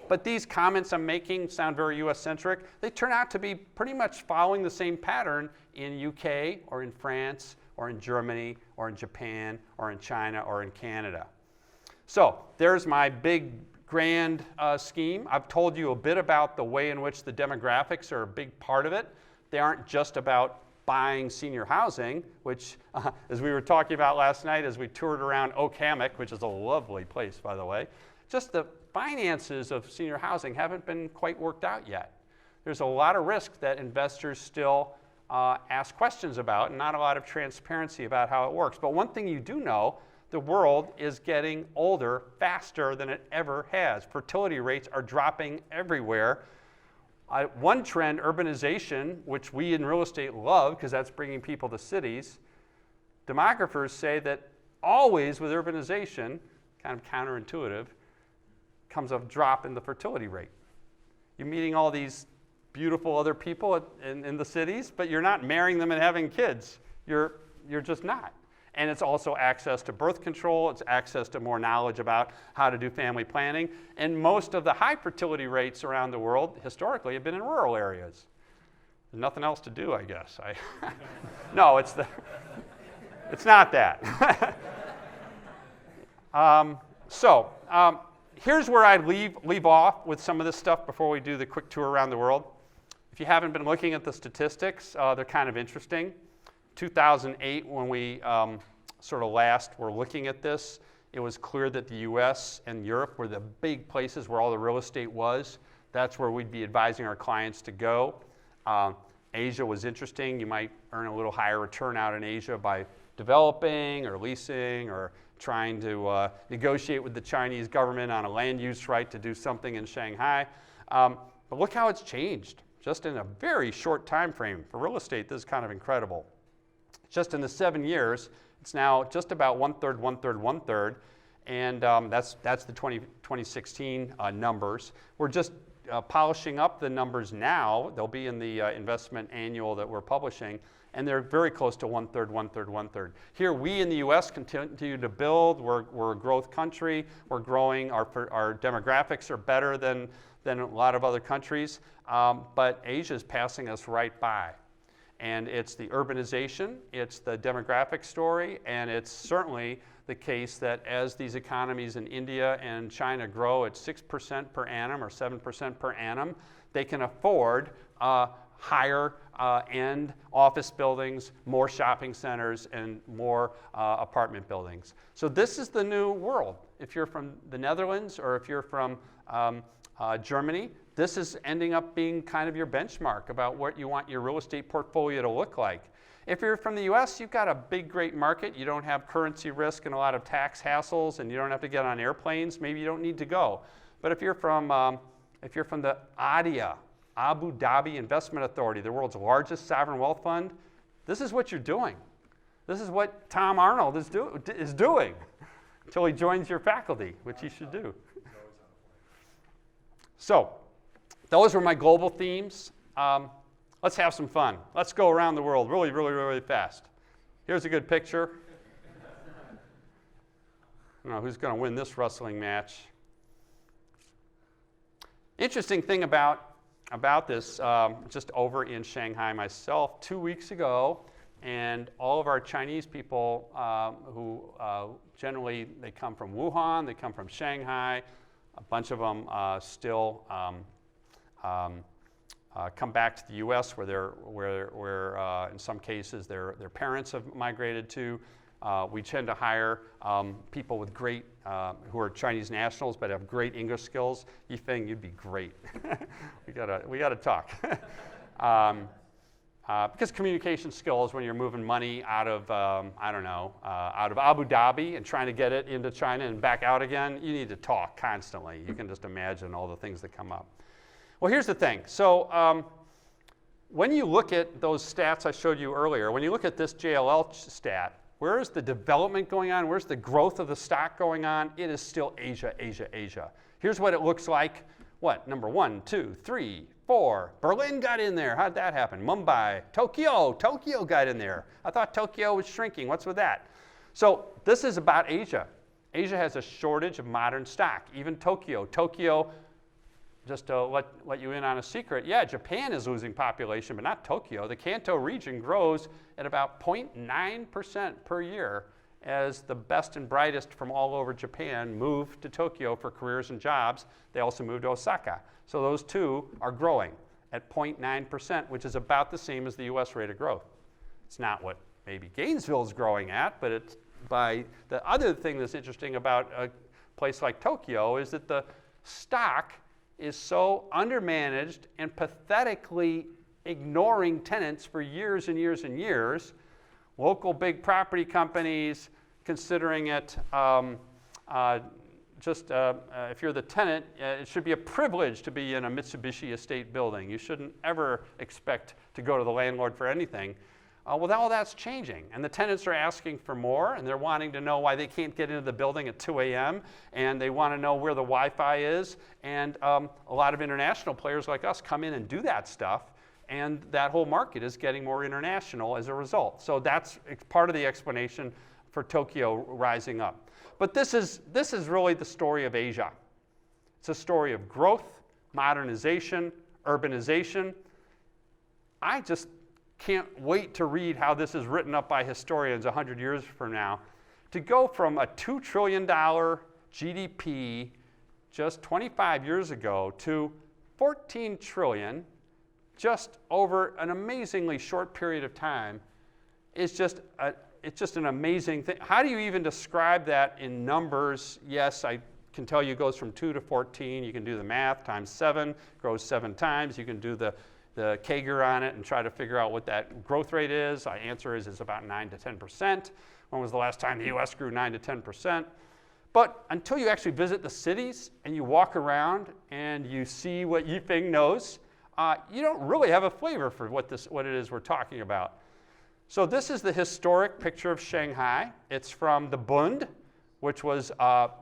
But these comments I'm making sound very US-centric. They turn out to be pretty much following the same pattern in UK or in France or in Germany or in Japan or in China or in Canada. So there's my big grand scheme. I've told you a bit about the way in which the demographics are a big part of it. They aren't just about buying senior housing, which, as we were talking about last night as we toured around Oak Hammock, which is a lovely place, by the way, just the finances of senior housing haven't been quite worked out yet. There's a lot of risk that investors still ask questions about and not a lot of transparency about how it works. But one thing you do know, the world is getting older faster than it ever has. Fertility rates are dropping everywhere. One trend, urbanization, which we in real estate love because that's bringing people to cities, demographers say that always with urbanization, kind of counterintuitive, comes a drop in the fertility rate. You're meeting all these beautiful other people in the cities, but you're not marrying them and having kids. You're just not. And it's also access to birth control. It's access to more knowledge about how to do family planning. And most of the high fertility rates around the world historically have been in rural areas. There's nothing else to do, I guess. No, it's not that. Here's where I'd leave off with some of this stuff before we do the quick tour around the world. If you haven't been looking at the statistics, they're kind of interesting. 2008, when we sort of last were looking at this, it was clear that the US and Europe were the big places where all the real estate was. That's where we'd be advising our clients to go. Asia was interesting. You might earn a little higher return out in Asia by developing or leasing or trying to negotiate with the Chinese government on a land use right to do something in Shanghai. But look how it's changed just in a very short time frame. For real estate, this is kind of incredible. Just in the 7 years, it's now just about one-third, one-third, one-third. And that's the 2016 numbers. We're just polishing up the numbers now. They'll be in the investment annual that we're publishing, and they're very close to one-third, one-third, one-third. Here, we in the U.S. continue to build. We're a growth country. We're growing. Our demographics are better than a lot of other countries, but Asia is passing us right by. And it's the urbanization, it's the demographic story, and it's certainly the case that as these economies in India and China grow at 6% per annum or 7% per annum, they can afford higher end office buildings, more shopping centers, and more apartment buildings. So this is the new world. If you're from the Netherlands or if you're from Germany, this is ending up being kind of your benchmark about what you want your real estate portfolio to look like. If you're from the US, you've got a big, great market. You don't have currency risk and a lot of tax hassles, and you don't have to get on airplanes. Maybe you don't need to go. But if you're from the ADIA, Abu Dhabi Investment Authority, the world's largest sovereign wealth fund, this is what you're doing. This is what Tom Arnold is doing until he joins your faculty, which he should do. So, those were my global themes. Let's have some fun. Let's go around the world really, really, really fast. Here's a good picture. I don't know who's going to win this wrestling match. Interesting thing about this, just over in Shanghai myself 2 weeks ago, and all of our Chinese people who generally, they come from Wuhan, they come from Shanghai, a bunch of them still come back to the U.S. where in some cases their parents have migrated to. We tend to hire people with great, who are Chinese nationals but have great English skills. Yifeng, you'd be great. we gotta talk. Because communication skills, when you're moving money out of out of Abu Dhabi and trying to get it into China and back out again, you need to talk constantly. You can just imagine all the things that come up. Well, here's the thing. So when you look at those stats I showed you earlier, when you look at this JLL stat, where is the development going on? Where's the growth of the stock going on? It is still Asia, Asia, Asia. Here's what it looks like. What? Number 1, 2, 3, 4. Berlin got in there. How'd that happen? Mumbai. Tokyo got in there. I thought Tokyo was shrinking. What's with that? So this is about Asia. Asia has a shortage of modern stock. Even Tokyo. Just to let you in on a secret, yeah, Japan is losing population, but not Tokyo. The Kanto region grows at about 0.9% per year as the best and brightest from all over Japan move to Tokyo for careers and jobs. They also move to Osaka. So those two are growing at 0.9%, which is about the same as the US rate of growth. It's not what maybe Gainesville is growing at, but it's by the other thing that's interesting about a place like Tokyo is that the stock is so undermanaged and pathetically ignoring tenants for years and years and years. Local big property companies considering it if you're the tenant, it should be a privilege to be in a Mitsubishi estate building. You shouldn't ever expect to go to the landlord for anything. Well, all that's changing, and the tenants are asking for more, and they're wanting to know why they can't get into the building at 2 a.m., and they want to know where the Wi-Fi is, and a lot of international players like us come in and do that stuff, and that whole market is getting more international as a result. So that's part of the explanation for Tokyo rising up. But this is really the story of Asia. It's a story of growth, modernization, urbanization. I just can't wait to read how this is written up by historians 100 years from now. To go from a $2 trillion GDP just 25 years ago to 14 trillion just over an amazingly short period of time is just an amazing thing. How do you even describe that in numbers? Yes, I can tell you it goes from 2 to 14. You can do the math, times 7, grows 7 times. You can do the CAGR on it and try to figure out what that growth rate is. The answer is it's about 9 to 10%. When was the last time the US grew 9 to 10%? But until you actually visit the cities and you walk around and you see what Yifeng knows, you don't really have a flavor for what it is we're talking about. So this is the historic picture of Shanghai. It's from the Bund, which was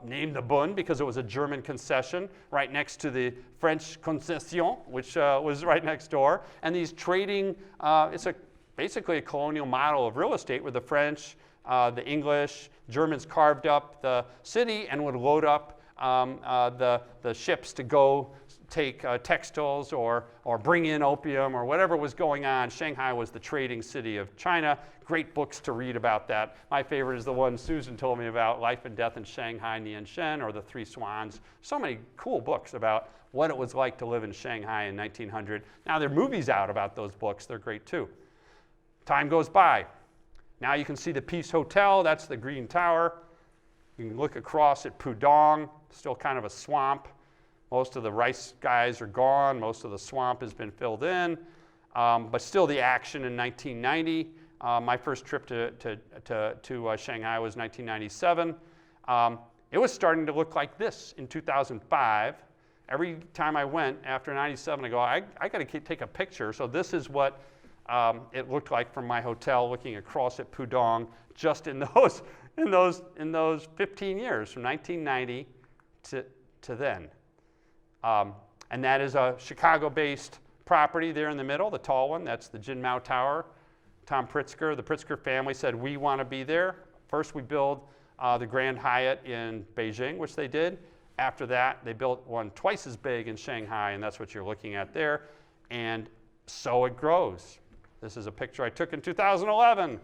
named the Bund because it was a German concession right next to the French concession, which was right next door. And these trading, it's basically a colonial model of real estate where the French, the English, Germans carved up the city and would load up the ships to go take textiles or bring in opium or whatever was going on. Shanghai was the trading city of China. Great books to read about that. My favorite is the one Susan told me about, Life and Death in Shanghai, Nian Shen, or The Three Swans. So many cool books about what it was like to live in Shanghai in 1900. Now there are movies out about those books. They're great too. Time goes by. Now you can see the Peace Hotel. That's the Green Tower. You can look across at Pudong, still kind of a swamp. Most of the rice guys are gone. Most of the swamp has been filled in. But still the action in 1990. My first trip to Shanghai was 1997. It was starting to look like this in 2005. Every time I went after 97, I go, I got to take a picture. So this is what it looked like from my hotel looking across at Pudong just in those 15 years, from 1990 to then. And that is a Chicago-based property there in the middle, the tall one. That's the Jinmao Tower. Tom Pritzker, the Pritzker family said, we want to be there. First, we build the Grand Hyatt in Beijing, which they did. After that, they built one twice as big in Shanghai, and that's what you're looking at there. And so it grows. This is a picture I took in 2011.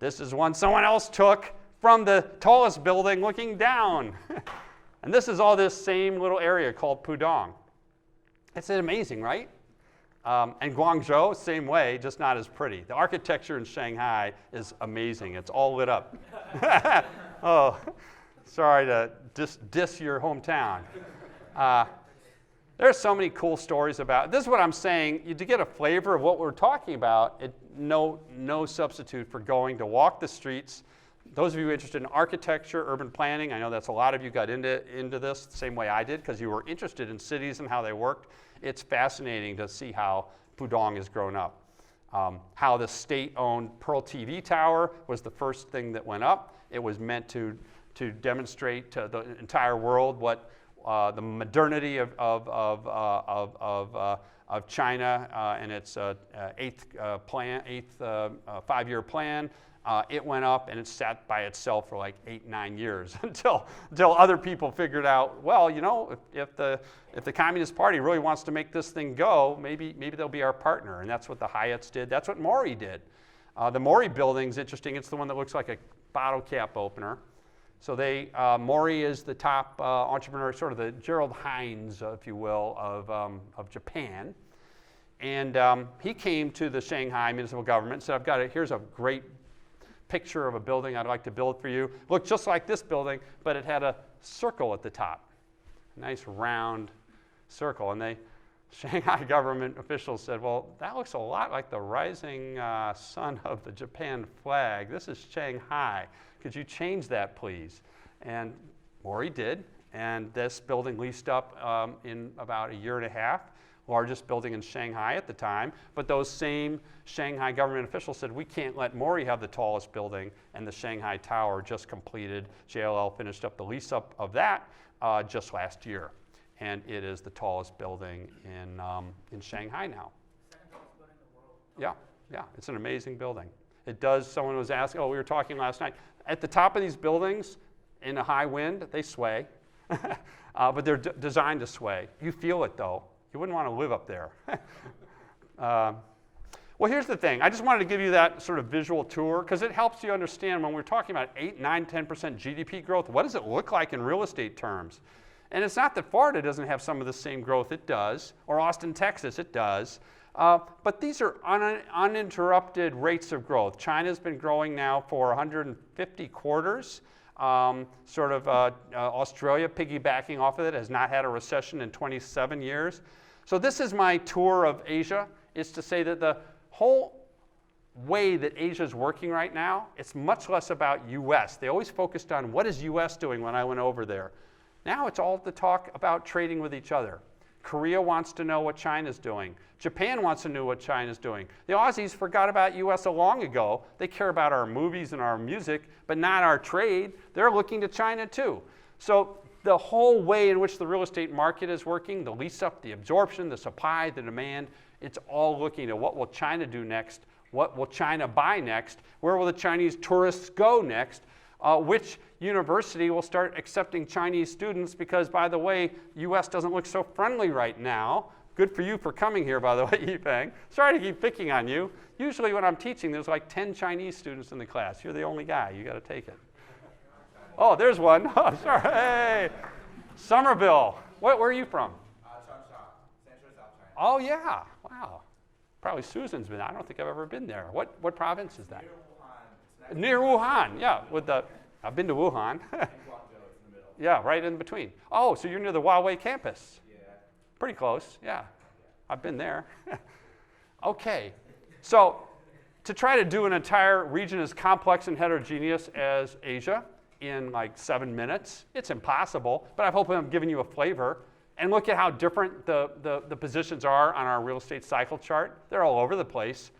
This is one someone else took from the tallest building looking down. And this is all this same little area called Pudong. It's amazing, right? And Guangzhou, same way, just not as pretty. The architecture in Shanghai is amazing. It's all lit up. Oh, sorry to diss your hometown. There's so many cool stories about, this is what I'm saying, to get a flavor of what we're talking about, no substitute for going to walk the streets. Those of you interested in architecture, urban planning, I know that's a lot of you got into this the same way I did because you were interested in cities and how they worked. It's fascinating to see how Pudong has grown up. How the state-owned Pearl TV tower was the first thing that went up. It was meant to demonstrate to the entire world what the modernity of China and its eighth five-year plan. It went up and it sat by itself for like 8-9 years until other people figured out, well, you know, if the Communist Party really wants to make this thing go, maybe they'll be our partner. And that's what the Hyatts did. That's what Mori did. The Mori building's interesting. It's the one that looks like a bottle cap opener. So Mori is the top entrepreneur, sort of the Gerald Hines, if you will, of Japan. And he came to the Shanghai municipal government and said, here's a great picture of a building I'd like to build for you. Looked just like this building, but it had a circle at the top. A nice round circle. And Shanghai government officials said, well, that looks a lot like the rising sun of the Japan flag. This is Shanghai. Could you change that, please? And Mori did. And this building leased up in about a year and a half. Largest building in Shanghai at the time, but those same Shanghai government officials said, we can't let Mori have the tallest building, and the Shanghai Tower just completed. JLL finished up the lease up of that just last year, and it is the tallest building in Shanghai now. Second tallest building in the world. Yeah, it's an amazing building. It does, someone was asking, we were talking last night, at the top of these buildings, in a high wind, they sway, but they're designed to sway. You feel it though. You wouldn't want to live up there. Well, here's the thing. I just wanted to give you that sort of visual tour because it helps you understand when we're talking about 8, 9, 10% GDP growth, what does it look like in real estate terms? And it's not that Florida doesn't have some of the same growth. It does. Or Austin, Texas, it does. But these are uninterrupted rates of growth. China's been growing now for 150 quarters. Australia piggybacking off of it has not had a recession in 27 years. So this is my tour of Asia, is to say that the whole way that Asia is working right now, it's much less about US. They always focused on what is US doing when I went over there. Now it's all the talk about trading with each other. Korea wants to know what China's doing. Japan wants to know what China's doing. The Aussies forgot about US long ago. They care about our movies and our music, but not our trade. They're looking to China too. So the whole way in which the real estate market is working, the lease up, the absorption, the supply, the demand, it's all looking at what will China do next, what will China buy next, where will the Chinese tourists go next, which university will start accepting Chinese students because, by the way, US doesn't look so friendly right now. Good for you for coming here, by the way, Yifeng. Sorry to keep picking on you. Usually when I'm teaching, there's like 10 Chinese students in the class. You're the only guy. You got to take it. Oh, there's one. Oh, sorry. Hey. Somerville. Where are you from? Central South China. Oh, yeah. Wow. Probably Susan's been. I don't think I've ever been there. What province is that? Near Wuhan. Near Wuhan. Yeah. I've been to Wuhan. And Guangzhou is in the middle. Yeah, right in between. Oh, so you're near the Huawei campus. Yeah. Pretty close. Yeah. I've been there. Okay. So to try to do an entire region as complex and heterogeneous as Asia in like 7 minutes, it's impossible, but I hope I'm giving you a flavor. And look at how different the positions are on our real estate cycle chart. They're all over the place.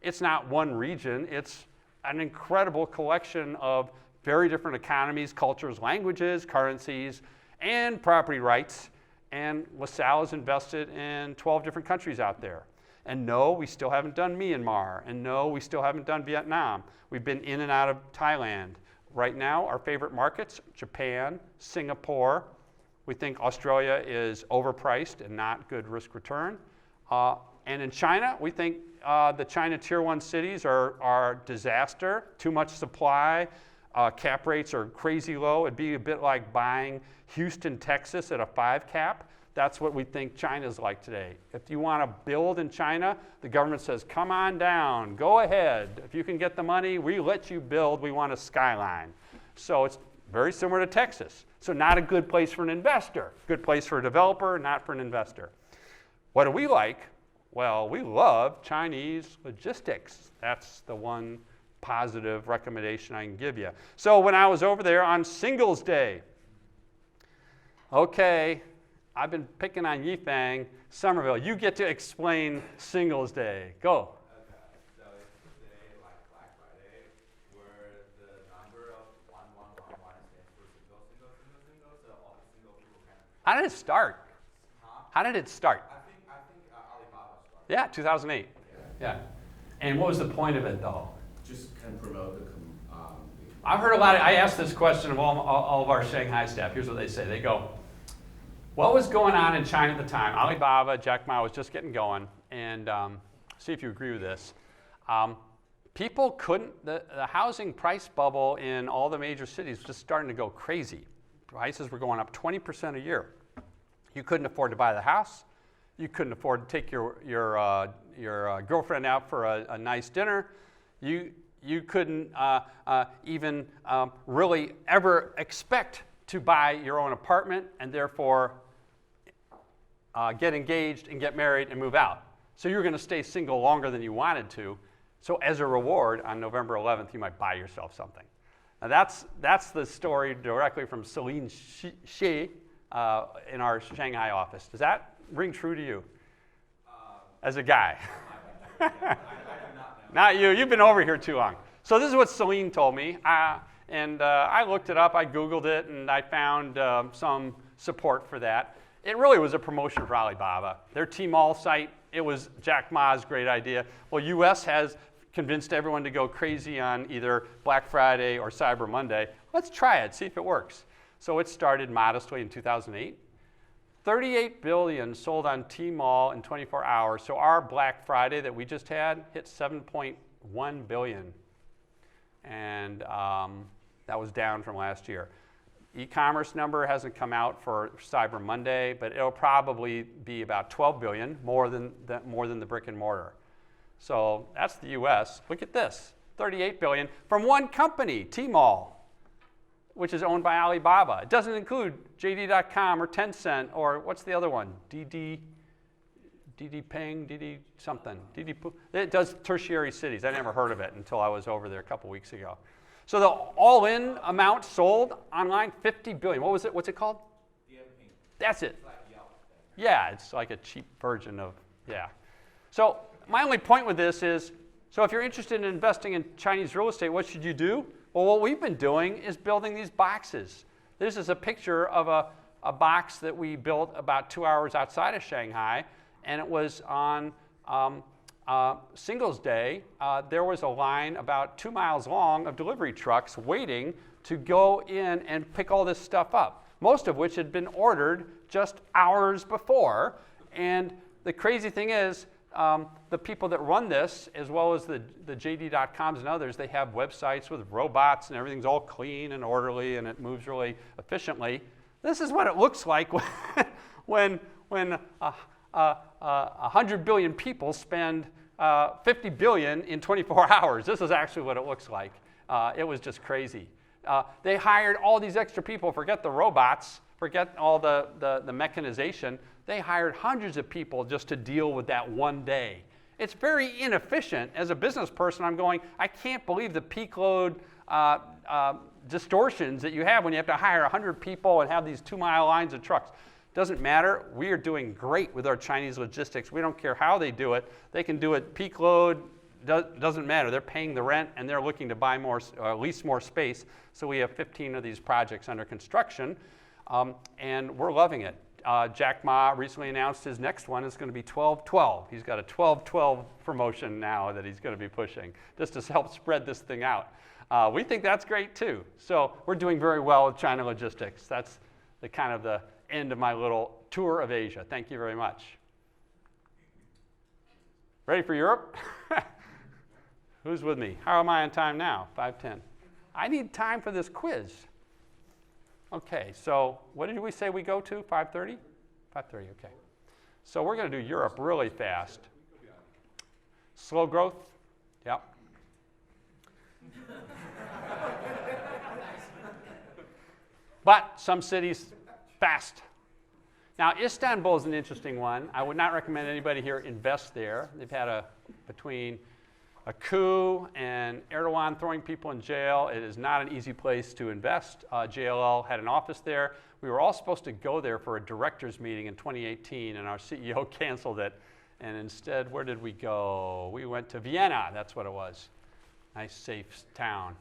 It's not one region. It's an incredible collection of very different economies, cultures, languages, currencies, and property rights. And LaSalle is invested in 12 different countries out there. And no, we still haven't done Myanmar. And no, we still haven't done Vietnam. We've been in and out of Thailand. Right now, our favorite markets, Japan, Singapore. We think Australia is overpriced and not good risk return. And in China, we think the China Tier 1 cities are disaster, too much supply, cap rates are crazy low. It'd be a bit like buying Houston, Texas at a 5 cap. That's what we think China's like today. If you want to build in China, the government says, come on down, go ahead. If you can get the money, we let you build. We want a skyline. So it's very similar to Texas. So not a good place for an investor. Good place for a developer, not for an investor. What do we like? Well, we love Chinese logistics. That's the one positive recommendation I can give you. So when I was over there on Singles Day, okay, I've been picking on Yifeng, Somerville. You get to explain Singles Day. Go. Okay, so it's the day like Black Friday, where the number of 1111 stands for single, so all the single people can. How did it start? Huh? How did it start? I think Alibaba started. Yeah, 2008. Yeah. And what was the point of it, though? Just can promote the. I've heard a lot. I asked this question of all of our Shanghai staff. Here's what they say. They go, what was going on in China at the time? Alibaba, Jack Ma was just getting going. And see if you agree with this. People couldn't, the housing price bubble in all the major cities was just starting to go crazy. Prices were going up 20% a year. You couldn't afford to buy the house. You couldn't afford to take your girlfriend out for a nice dinner. You couldn't even really ever expect to buy your own apartment and therefore get engaged and get married and move out. So you were going to stay single longer than you wanted to. So as a reward, on November 11th, you might buy yourself something. Now that's the story directly from Celine Shi in our Shanghai office. Does that ring true to you as a guy? I do not know. Not you. You've been over here too long. So this is what Celine told me. And I looked it up. I Googled it, and I found some support for that. It really was a promotion for Alibaba. Their Tmall site, it was Jack Ma's great idea. Well, US has convinced everyone to go crazy on either Black Friday or Cyber Monday. Let's try it, see if it works. So it started modestly in 2008. 38 billion sold on Tmall in 24 hours. So our Black Friday that we just had hit 7.1 billion. And that was down from last year. E-commerce number hasn't come out for Cyber Monday, but it'll probably be about 12 billion, more than the brick and mortar. So that's the US. Look at this, 38 billion from one company, Tmall, which is owned by Alibaba. It doesn't include JD.com or Tencent or what's the other one? DD Ping, DD something. It does tertiary cities. I never heard of it until I was over there a couple weeks ago. So the all-in amount sold online, 50 billion. What was it? What's it called? DMP. That's it. It's like Yelp. Yeah, it's like a cheap version of, yeah. So my only point with this is, so if you're interested in investing in Chinese real estate, what should you do? Well, what we've been doing is building these boxes. This is a picture of a box that we built about 2 hours outside of Shanghai, and it was on Singles Day. There was a line about 2 miles long of delivery trucks waiting to go in and pick all this stuff up, most of which had been ordered just hours before. And the crazy thing is, the people that run this, as well as the JD.coms and others, they have websites with robots and everything's all clean and orderly and it moves really efficiently. This is what it looks like when 100 billion people spend 50 billion in 24 hours. This is actually what it looks like. It was just crazy. They hired all these extra people, forget the robots, forget all the mechanization. They hired hundreds of people just to deal with that one day. It's very inefficient. As a business person, I'm going, I can't believe the peak load distortions that you have when you have to hire 100 people and have these 2-mile lines of trucks. Doesn't matter. We are doing great with our Chinese logistics. We don't care how they do it. They can do it peak load. Doesn't matter. They're paying the rent and they're looking to buy more, lease more space. So we have 15 of these projects under construction, and we're loving it. Jacques Ma recently announced his next one is going to be 12-12. He's got a 12-12 promotion now that he's going to be pushing just to help spread this thing out. We think that's great too. So we're doing very well with China logistics. That's the kind of the end of my little tour of Asia. Thank you very much. Ready for Europe? Who's with me? How am I on time now? 5:10. I need time for this quiz. Okay, so what did we say we go to? 5:30? 5:30, okay. So we're going to do Europe really fast. Slow growth? Yep. But some cities, fast. Now, Istanbul is an interesting one. I would not recommend anybody here invest there. They've had between a coup and Erdogan throwing people in jail, it is not an easy place to invest. JLL had an office there. We were all supposed to go there for a director's meeting in 2018, and our CEO canceled it. And instead, where did we go? We went to Vienna. That's what it was. Nice, safe town.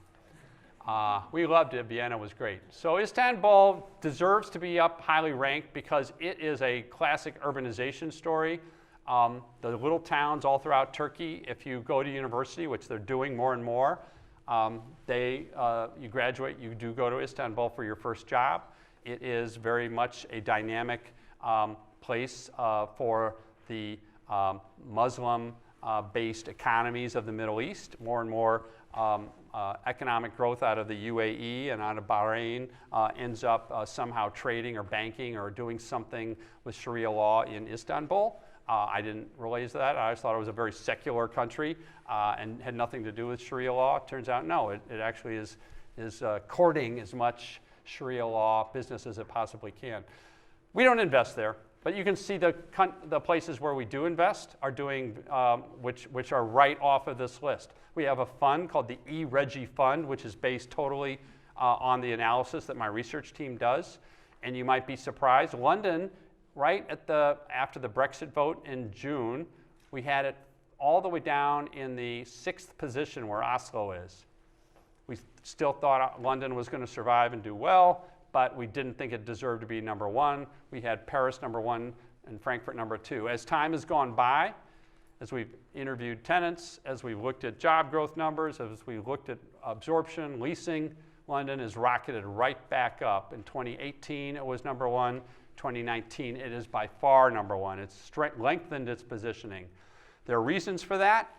We loved it. Vienna was great. So Istanbul deserves to be up highly ranked because it is a classic urbanization story. The little towns all throughout Turkey, if you go to university, which they're doing more and more, you graduate, you do go to Istanbul for your first job. It is very much a dynamic place for the Muslim-based economies of the Middle East. More and more economic growth out of the UAE and out of Bahrain ends up somehow trading or banking or doing something with Sharia law in Istanbul. I didn't realize that. I just thought it was a very secular country and had nothing to do with Sharia law. It turns out, no, it actually is courting as much Sharia law business as it possibly can. We don't invest there, but you can see the places where we do invest are doing, which are right off of this list. We have a fund called the eRegi Fund, which is based totally on the analysis that my research team does. And you might be surprised, London, right after the Brexit vote in June, we had it all the way down in the 6th position where Oslo is. We still thought London was going to survive and do well, but we didn't think it deserved to be number 1. We had Paris number 1 and Frankfurt number 2. As time has gone by, as we've interviewed tenants, as we've looked at job growth numbers, as we've looked at absorption, leasing, London has rocketed right back up. In 2018, it was number 1. 2019, it is by far number 1. It's lengthened its positioning. There are reasons for that.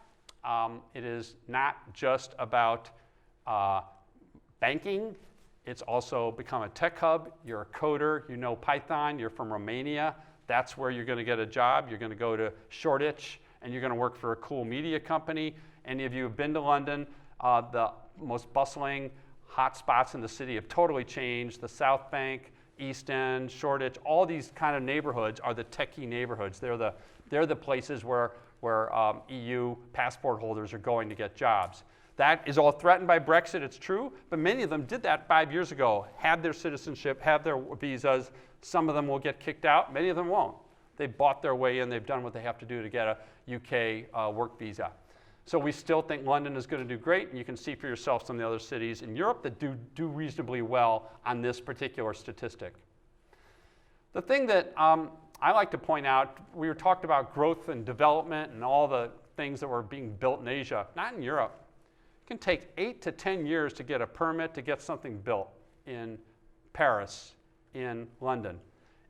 It is not just about banking. It's also become a tech hub. You're a coder. You know Python. You're from Romania. That's where you're going to get a job. You're going to go to Shoreditch, and you're going to work for a cool media company. Any of you have been to London, the most bustling hot spots in the city have totally changed. The South Bank, East End, Shoreditch, all these kind of neighborhoods are the techie neighborhoods. They're the places where EU passport holders are going to get jobs. That is all threatened by Brexit, it's true, but many of them did that 5 years ago, had their citizenship, have their visas. Some of them will get kicked out, many of them won't. They've bought their way in. They've done what they have to do to get a UK work visa. So we still think London is going to do great, and you can see for yourself some of the other cities in Europe that do reasonably well on this particular statistic. The thing that I like to point out, we were talked about growth and development and all the things that were being built in Asia, not in Europe. It can take 8 to 10 years to get a permit to get something built in Paris, in London.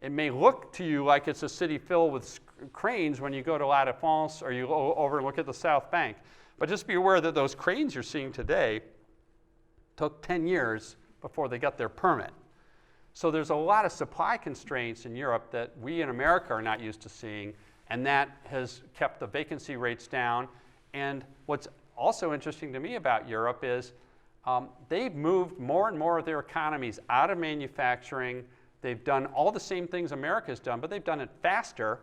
It may look to you like it's a city filled with cranes when you go to La Défense or you go over and look at the South Bank. But just be aware that those cranes you're seeing today took 10 years before they got their permit. So there's a lot of supply constraints in Europe that we in America are not used to seeing, and that has kept the vacancy rates down. And what's also interesting to me about Europe is they've moved more and more of their economies out of manufacturing. They've done all the same things America's done, but they've done it faster,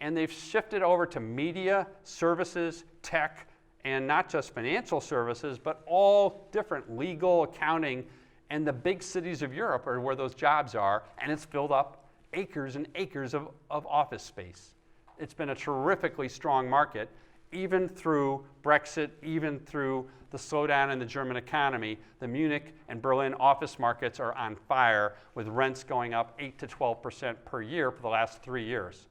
and they've shifted over to media, services, tech, and not just financial services, but all different legal, accounting, and the big cities of Europe are where those jobs are, and it's filled up acres and acres of office space. It's been a terrifically strong market, even through Brexit, even through the slowdown in the German economy. The Munich and Berlin office markets are on fire, with rents going up 8 to 12% per year for the last 3 years.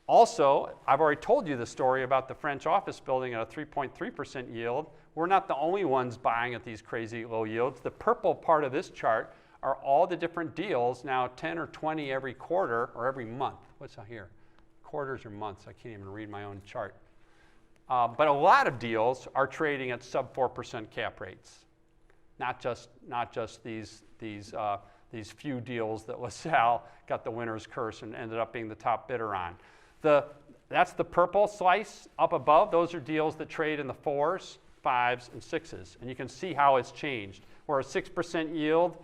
Also, I've already told you the story about the French office building at a 3.3% yield. We're not the only ones buying at these crazy low yields. The purple part of this chart are all the different deals, now 10 or 20 every quarter or every month. What's out here? Quarters or months? I can't even read my own chart. But a lot of deals are trading at sub 4% cap rates. Not just these few deals that LaSalle got the winner's curse and ended up being the top bidder on. That's the purple slice up above. Those are deals that trade in the 4s, 5s, and 6s. And you can see how it's changed. Where a 6% yield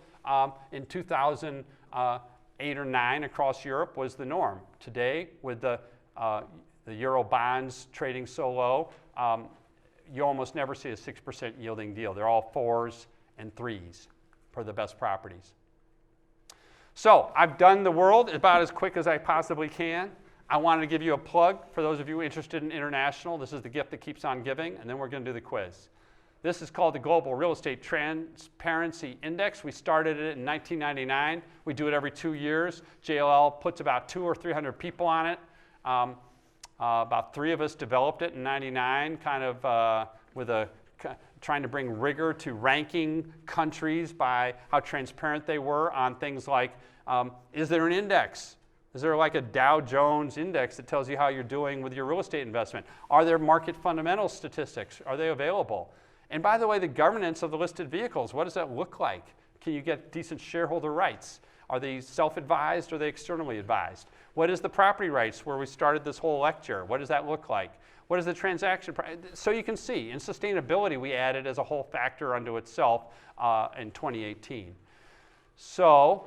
in 2008 or 9 across Europe was the norm. Today, with the euro bonds trading so low, you almost never see a 6% yielding deal. They're all 4s and 3s for the best properties. So I've done the world about as quick as I possibly can. I wanted to give you a plug for those of you interested in international. This is the gift that keeps on giving, and then we're going to do the quiz. This is called the Global Real Estate Transparency Index. We started it in 1999. We do it every 2 years. JLL puts about 200 or 300 people on it. About 3 of us developed it in 99, kind of trying to bring rigor to ranking countries by how transparent they were on things like, is there an index? Is there like a Dow Jones index that tells you how you're doing with your real estate investment? Are there market fundamental statistics? Are they available? And by the way, the governance of the listed vehicles, what does that look like? Can you get decent shareholder rights? Are they self-advised or are they externally advised? What is the property rights where we started this whole lecture? What does that look like? What is the transaction price? So you can see, in sustainability, we added as a whole factor unto itself in 2018. So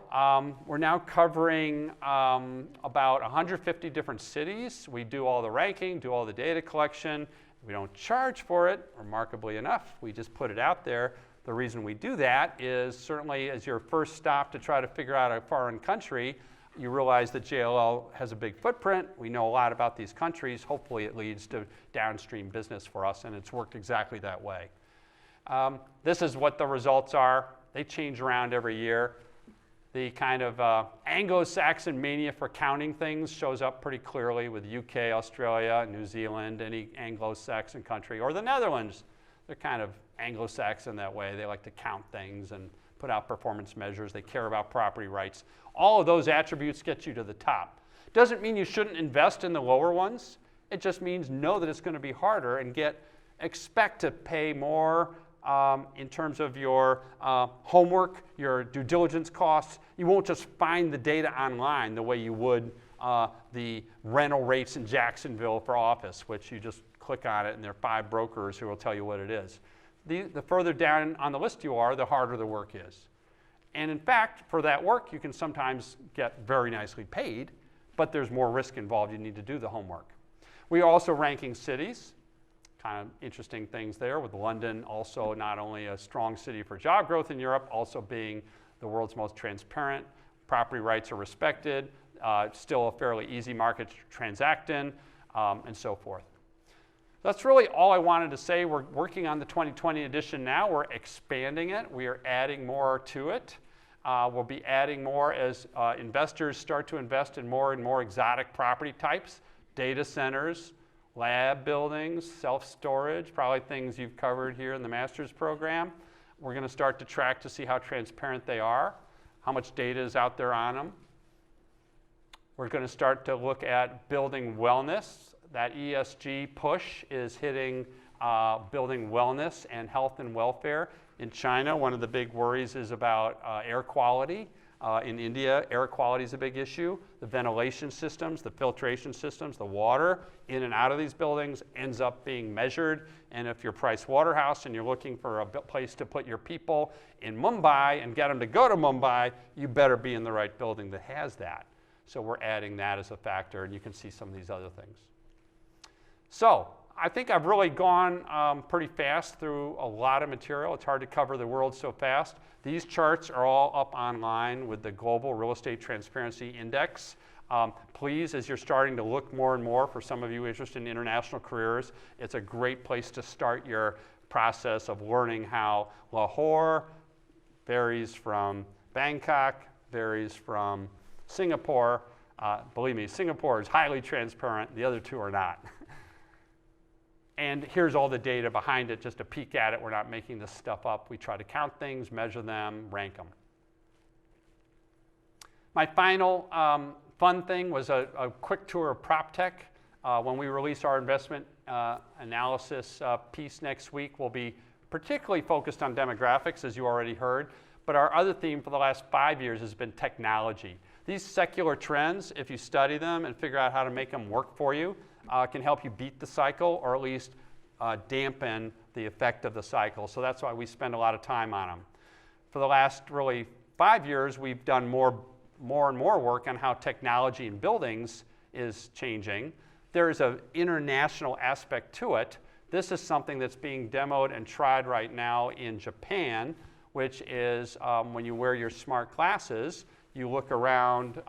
we're now covering about 150 different cities. We do all the ranking, do all the data collection. We don't charge for it, remarkably enough. We just put it out there. The reason we do that is certainly as your first stop to try to figure out a foreign country, you realize that JLL has a big footprint. We know a lot about these countries. Hopefully it leads to downstream business for us, and it's worked exactly that way. This is what the results are. They change around every year. The kind of Anglo-Saxon mania for counting things shows up pretty clearly with UK, Australia, New Zealand, any Anglo-Saxon country, or the Netherlands. They're kind of Anglo-Saxon that way. They like to count things and put out performance measures. They care about property rights. All of those attributes get you to the top. Doesn't mean you shouldn't invest in the lower ones. It just means know that it's going to be harder and expect to pay more in terms of your homework, your due diligence costs. You won't just find the data online the way you would the rental rates in Jacksonville for office, which you just click on it and there are 5 brokers who will tell you what it is. The further down on the list you are, the harder the work is. And in fact, for that work, you can sometimes get very nicely paid, but there's more risk involved. You need to do the homework. We are also ranking cities. Kind of interesting things there, with London also not only a strong city for job growth in Europe, also being the world's most transparent. Property rights are respected. still a fairly easy market to transact in, and so forth. That's really all I wanted to say. We're working on the 2020 edition now. We're expanding it. We are adding more to it. We'll be adding more as investors start to invest in more and more exotic property types, data centers, lab buildings, self-storage, probably things you've covered here in the master's program. We're going to start to track to see how transparent they are, how much data is out there on them. We're going to start to look at building wellness. That ESG push is hitting building wellness and health and welfare. In China, one of the big worries is about air quality. In India, air quality is a big issue. The ventilation systems, the filtration systems, the water in and out of these buildings ends up being measured. And if you're Price Waterhouse and you're looking for a place to put your people in Mumbai and get them to go to Mumbai, you better be in the right building that has that. So we're adding that as a factor, and you can see some of these other things. So I think I've really gone pretty fast through a lot of material. It's hard to cover the world so fast. These charts are all up online with the Global Real Estate Transparency Index. Please, as you're starting to look more and more, for some of you interested in international careers, it's a great place to start your process of learning how Lahore varies from Bangkok, varies from Singapore. Believe me, Singapore is highly transparent. The other two are not. And here's all the data behind it, just a peek at it. We're not making this stuff up. We try to count things, measure them, rank them. My final fun thing was a quick tour of PropTech. When we release our investment analysis piece next week, we'll be particularly focused on demographics, as you already heard. But our other theme for the last 5 years has been technology. These secular trends, if you study them and figure out how to make them work for you, can help you beat the cycle, or at least dampen the effect of the cycle. So that's why we spend a lot of time on them. For the last really 5 years, we've done more and more work on how technology in buildings is changing. There is an international aspect to it. This is something that's being demoed and tried right now in Japan, which is when you wear your smart glasses, you look around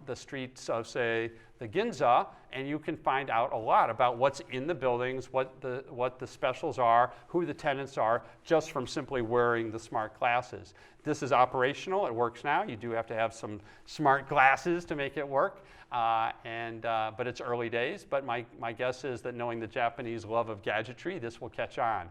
the streets of, say, the Ginza, and you can find out a lot about what's in the buildings, what the specials are, who the tenants are, just from simply wearing the smart glasses. This is operational. It works now. You do have to have some smart glasses to make it work, but it's early days. But my guess is that knowing the Japanese love of gadgetry, this will catch on.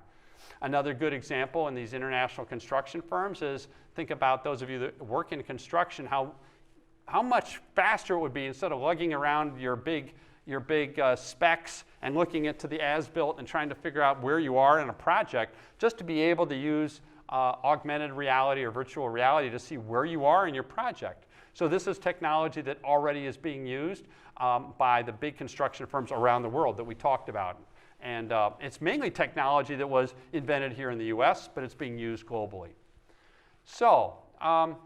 Another good example in these international construction firms is, think about those of you that work in construction, how much faster it would be, instead of lugging around your big specs and looking into the as-built and trying to figure out where you are in a project, just to be able to use augmented reality or virtual reality to see where you are in your project. So this is technology that already is being used by the big construction firms around the world that we talked about. And it's mainly technology that was invented here in the US, but it's being used globally. So,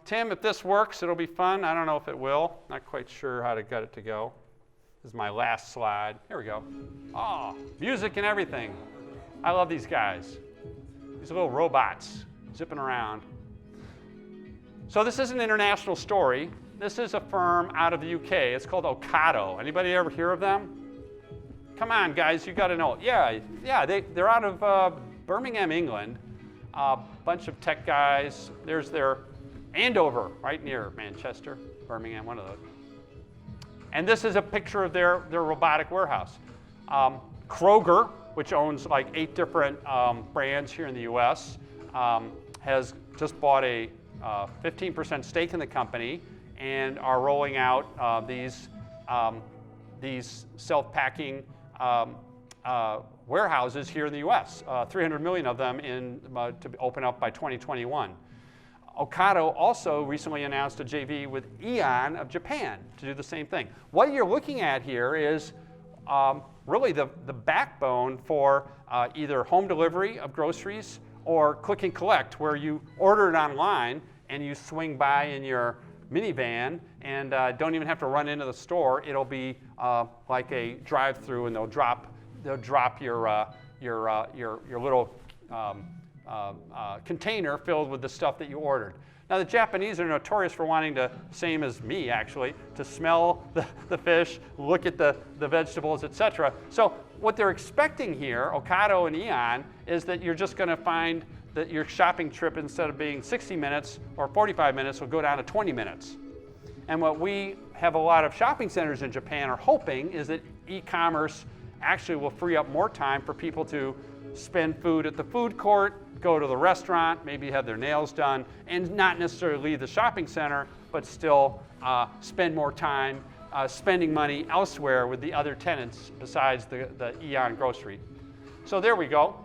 Tim, if this works, it'll be fun. I don't know if it will. Not quite sure how to get it to go. This is my last slide. Here we go. Oh, music and everything. I love these guys. These little robots zipping around. So this is an international story. This is a firm out of the UK. It's called Ocado. Anybody ever hear of them? Come on, guys, you got to know. Yeah, they're out of Birmingham, England. A bunch of tech guys. There's their Andover, right near Manchester, Birmingham, one of those. And this is a picture of their robotic warehouse. Kroger, which owns like 8 different brands here in the U.S., has just bought a 15% stake in the company and are rolling out these self-packing warehouses here in the U.S., 300 million of them to open up by 2021. Ocado also recently announced a JV with Aeon of Japan to do the same thing. What you're looking at here is really the backbone for either home delivery of groceries or click and collect, where you order it online and you swing by in your minivan and don't even have to run into the store. It'll be like a drive-through, and they'll drop your little container filled with the stuff that you ordered. Now, the Japanese are notorious for wanting to, same as me actually, to smell the fish, look at the vegetables, etc. So what they're expecting here, Ocado and Eon, is that you're just going to find that your shopping trip, instead of being 60 minutes or 45 minutes, will go down to 20 minutes. And what we have a lot of shopping centers in Japan are hoping is that e-commerce actually will free up more time for people to spend food at the food court, go to the restaurant, maybe have their nails done, and not necessarily leave the shopping center, but still spend more time spending money elsewhere with the other tenants besides the Eon grocery. So there we go.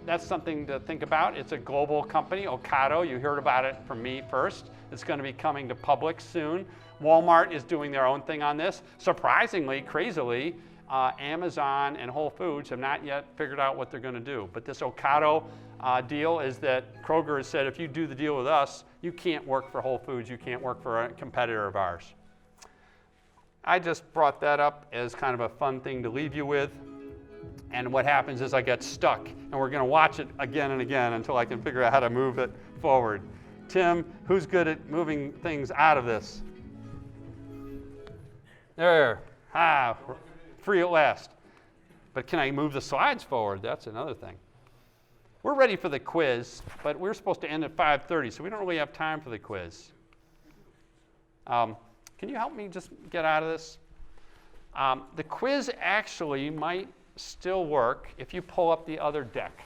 That's something to think about. It's a global company, Ocado. You heard about it from me first. It's going to be coming to Publix soon. Walmart is doing their own thing on this. Surprisingly, crazily, Amazon and Whole Foods have not yet figured out what they're going to do. But this Ocado deal is that Kroger has said, if you do the deal with us, you can't work for Whole Foods. You can't work for a competitor of ours. I just brought that up as kind of a fun thing to leave you with. And what happens is I get stuck, and we're going to watch it again and again until I can figure out how to move it forward. Tim, who's good at moving things out of this? There. Free at last. But can I move the slides forward? That's another thing. We're ready for the quiz, but we're supposed to end at 5:30, so we don't really have time for the quiz. Can you help me just get out of this? The quiz actually might still work if you pull up the other deck.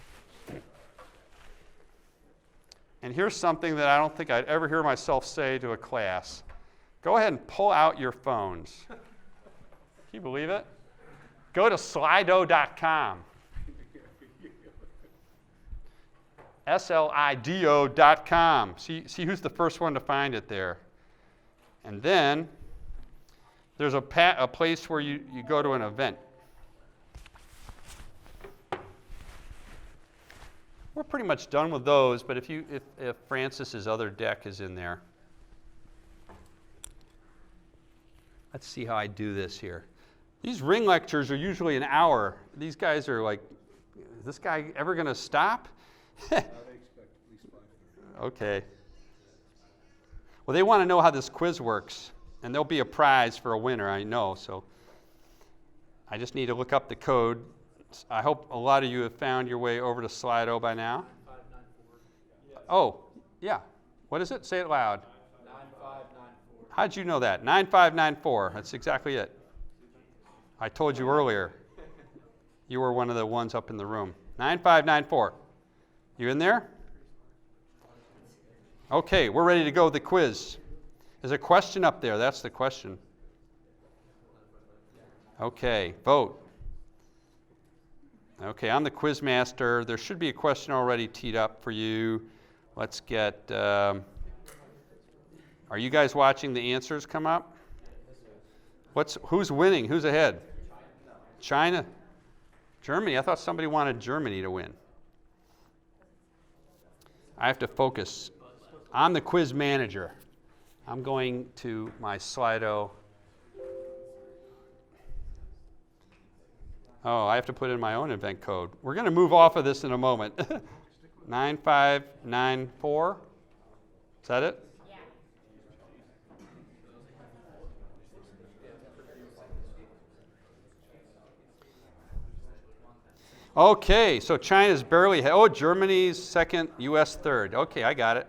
And here's something that I don't think I'd ever hear myself say to a class. Go ahead and pull out your phones. Can you believe it? Go to slido.com. slido.com. See who's the first one to find it there. And then there's a place where you go to an event. We're pretty much done with those, but if Francis's other deck is in there. Let's see how I do this here. These ring lectures are usually an hour. These guys are like, is this guy ever going to stop? They expect at least 5:30. Okay. Well, they want to know how this quiz works, and there'll be a prize for a winner, I know. So I just need to look up the code. I hope a lot of you have found your way over to Slido by now. 9594. Oh, yeah. What is it? Say it loud. 9594. How'd you know that? 9594. That's exactly it. I told you earlier. You were one of the ones up in the room. 9594. You in there? Okay, we're ready to go with the quiz. There's a question up there. That's the question. Okay, vote. Okay, I'm the quiz master. There should be a question already teed up for you. Let's get, are you guys watching the answers come up? Who's winning? Who's ahead? China? Germany? I thought somebody wanted Germany to win. I have to focus. I'm the quiz manager. I'm going to my Slido. Oh, I have to put in my own event code. We're going to move off of this in a moment. 9594. Is that it? Yeah. Okay, so China's barely ahead. Oh, Germany's second, US third. Okay, I got it.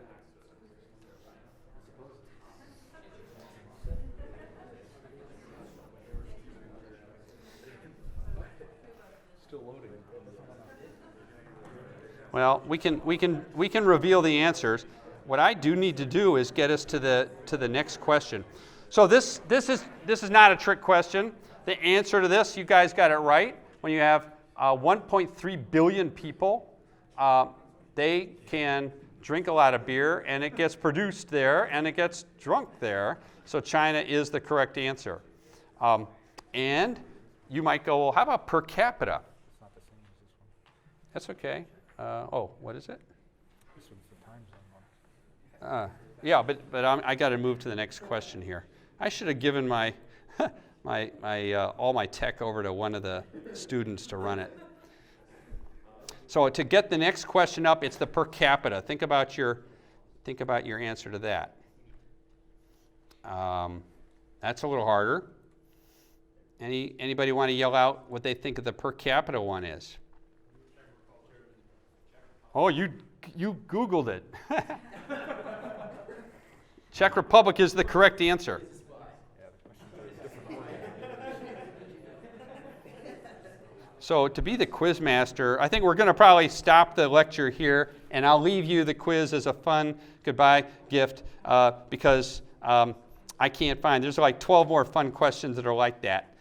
Still loading. Well, we can reveal the answers. What I do need to do is get us to the next question. So this is not a trick question. The answer to this, you guys got it right. When you have 1.3 billion people, they can drink a lot of beer, and it gets produced there, and it gets drunk there. So China is the correct answer. And you might go, well, how about per capita? It's not the same as this one. That's okay. What is it? This one's the time zone one. Yeah, but I got to move to the next question here. I should have given my all my tech over to one of the students to run it. So to get the next question up, it's the per capita. Think about your think about your answer to that. That's a little harder. Anybody want to yell out what they think of the per capita one is? Oh, you Googled it. Czech Republic is the correct answer. So to be the quiz master, I think we're going to probably stop the lecture here, and I'll leave you the quiz as a fun goodbye gift because I can't find. There's like 12 more fun questions that are like that,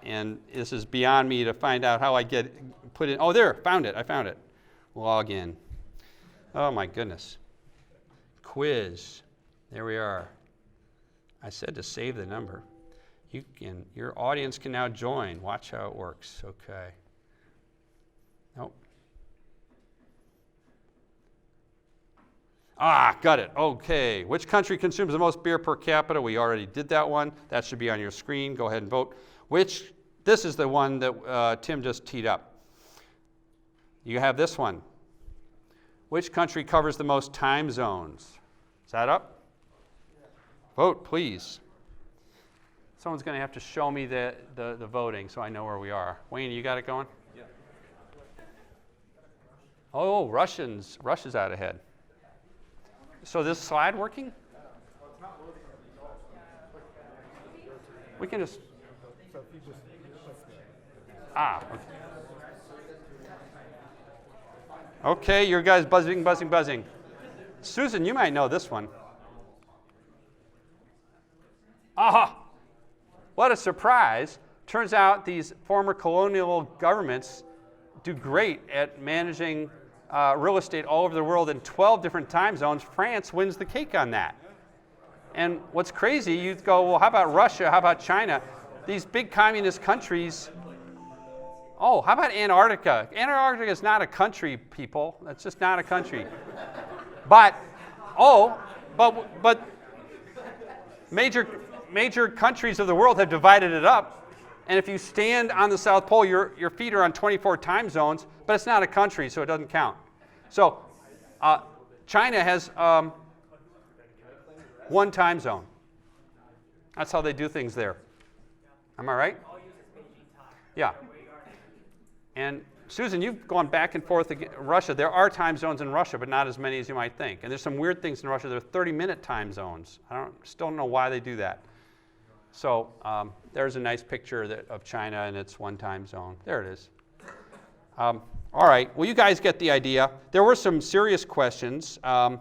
and this is beyond me to find out how I put it. Oh, there, found it. I found it. Log in. Oh my goodness. Quiz. There we are. I said to save the number. Your audience can now join. Watch how it works. Okay. Nope. Got it. Okay. Which country consumes the most beer per capita? We already did that one. That should be on your screen. Go ahead and vote. This is the one that Tim just teed up. You have this one. Which country covers the most time zones? Is that up? Vote, please. Someone's going to have to show me the voting so I know where we are. Wayne, you got it going? Yeah. Oh, Russia's out ahead. So this slide working? We can just... okay. Okay, your guys buzzing. Susan, you might know this one. Aha! What a surprise. Turns out these former colonial governments do great at managing real estate all over the world in 12 different time zones. France wins the cake on that. And what's crazy, you go, well, how about Russia? How about China? These big communist countries. Oh, how about Antarctica? Antarctica is not a country, people. That's just not a country. But major countries of the world have divided it up. And if you stand on the South Pole, your feet are on 24 time zones, but it's not a country, so it doesn't count. So China has one time zone. That's how they do things there. Am I right? Yeah. And Susan, you've gone back and forth against Russia. There are time zones in Russia, but not as many as you might think. And there's some weird things in Russia. There are 30-minute time zones. Still don't know why they do that. So there's a nice picture of China and its one time zone. There it is. All right. Well, you guys get the idea. There were some serious questions on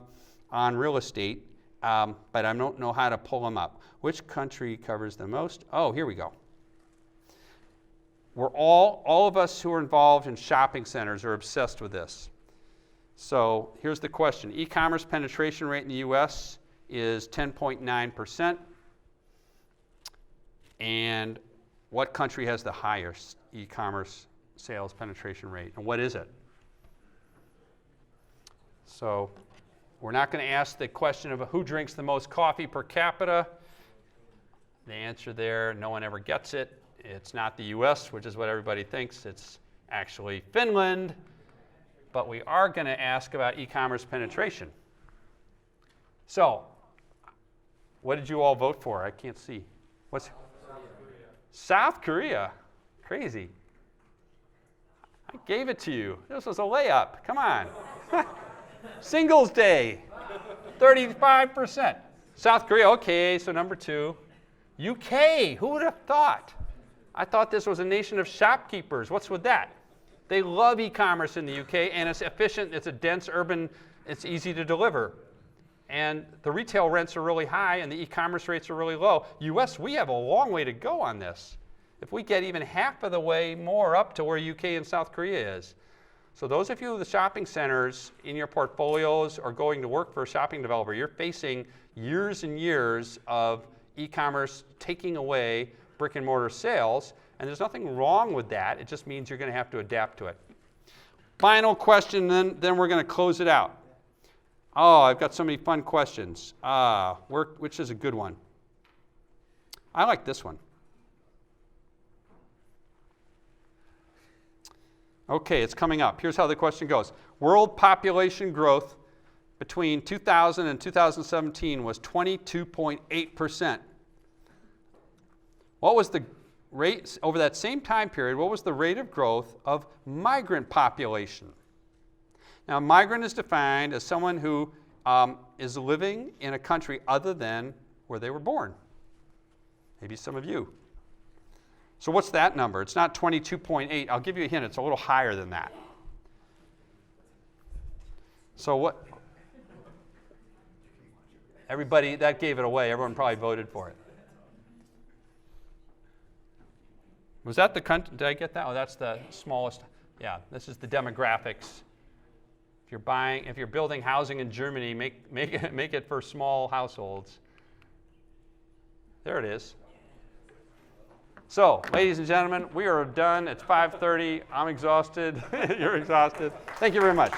real estate, but I don't know how to pull them up. Which country covers the most? Oh, here we go. We're all of us who are involved in shopping centers are obsessed with this. So here's the question. E-commerce penetration rate in the U.S. is 10.9%. And what country has the highest e-commerce sales penetration rate? And what is it? So we're not going to ask the question of who drinks the most coffee per capita. The answer there, no one ever gets it. It's not the U.S., which is what everybody thinks. It's actually Finland. But we are going to ask about e-commerce penetration. So what did you all vote for? I can't see. What's South Korea? Crazy. I gave it to you. This was a layup. Come on. Singles Day, 35%. South Korea, okay, so number 2. UK, who would have thought? I thought this was a nation of shopkeepers. What's with that? They love e-commerce in the UK, and it's efficient, it's a dense urban, it's easy to deliver. And the retail rents are really high, and the e-commerce rates are really low. US, we have a long way to go on this. If we get even half of the way more up to where UK and South Korea is. So those of you with the shopping centers in your portfolios or going to work for a shopping developer, you're facing years and years of e-commerce taking away brick and mortar sales, and there's nothing wrong with that. It just means you're going to have to adapt to it. Final question, then we're going to close it out. Oh, I've got so many fun questions. Which is a good one? I like this one. Okay, it's coming up. Here's how the question goes. World population growth between 2000 and 2017 was 22.8%. What was the rate, over that same time period, what was the rate of growth of migrant population? Now, migrant is defined as someone who is living in a country other than where they were born. Maybe some of you. So what's that number? It's not 22.8. I'll give you a hint. It's a little higher than that. So what? Everybody, that gave it away. Everyone probably voted for it. Was that the country? Did I get that? Oh, that's the smallest. Yeah, this is the demographics. If you're building housing in Germany, make it for small households. There it is. So, ladies and gentlemen, we are done. It's 5:30. I'm exhausted. You're exhausted. Thank you very much.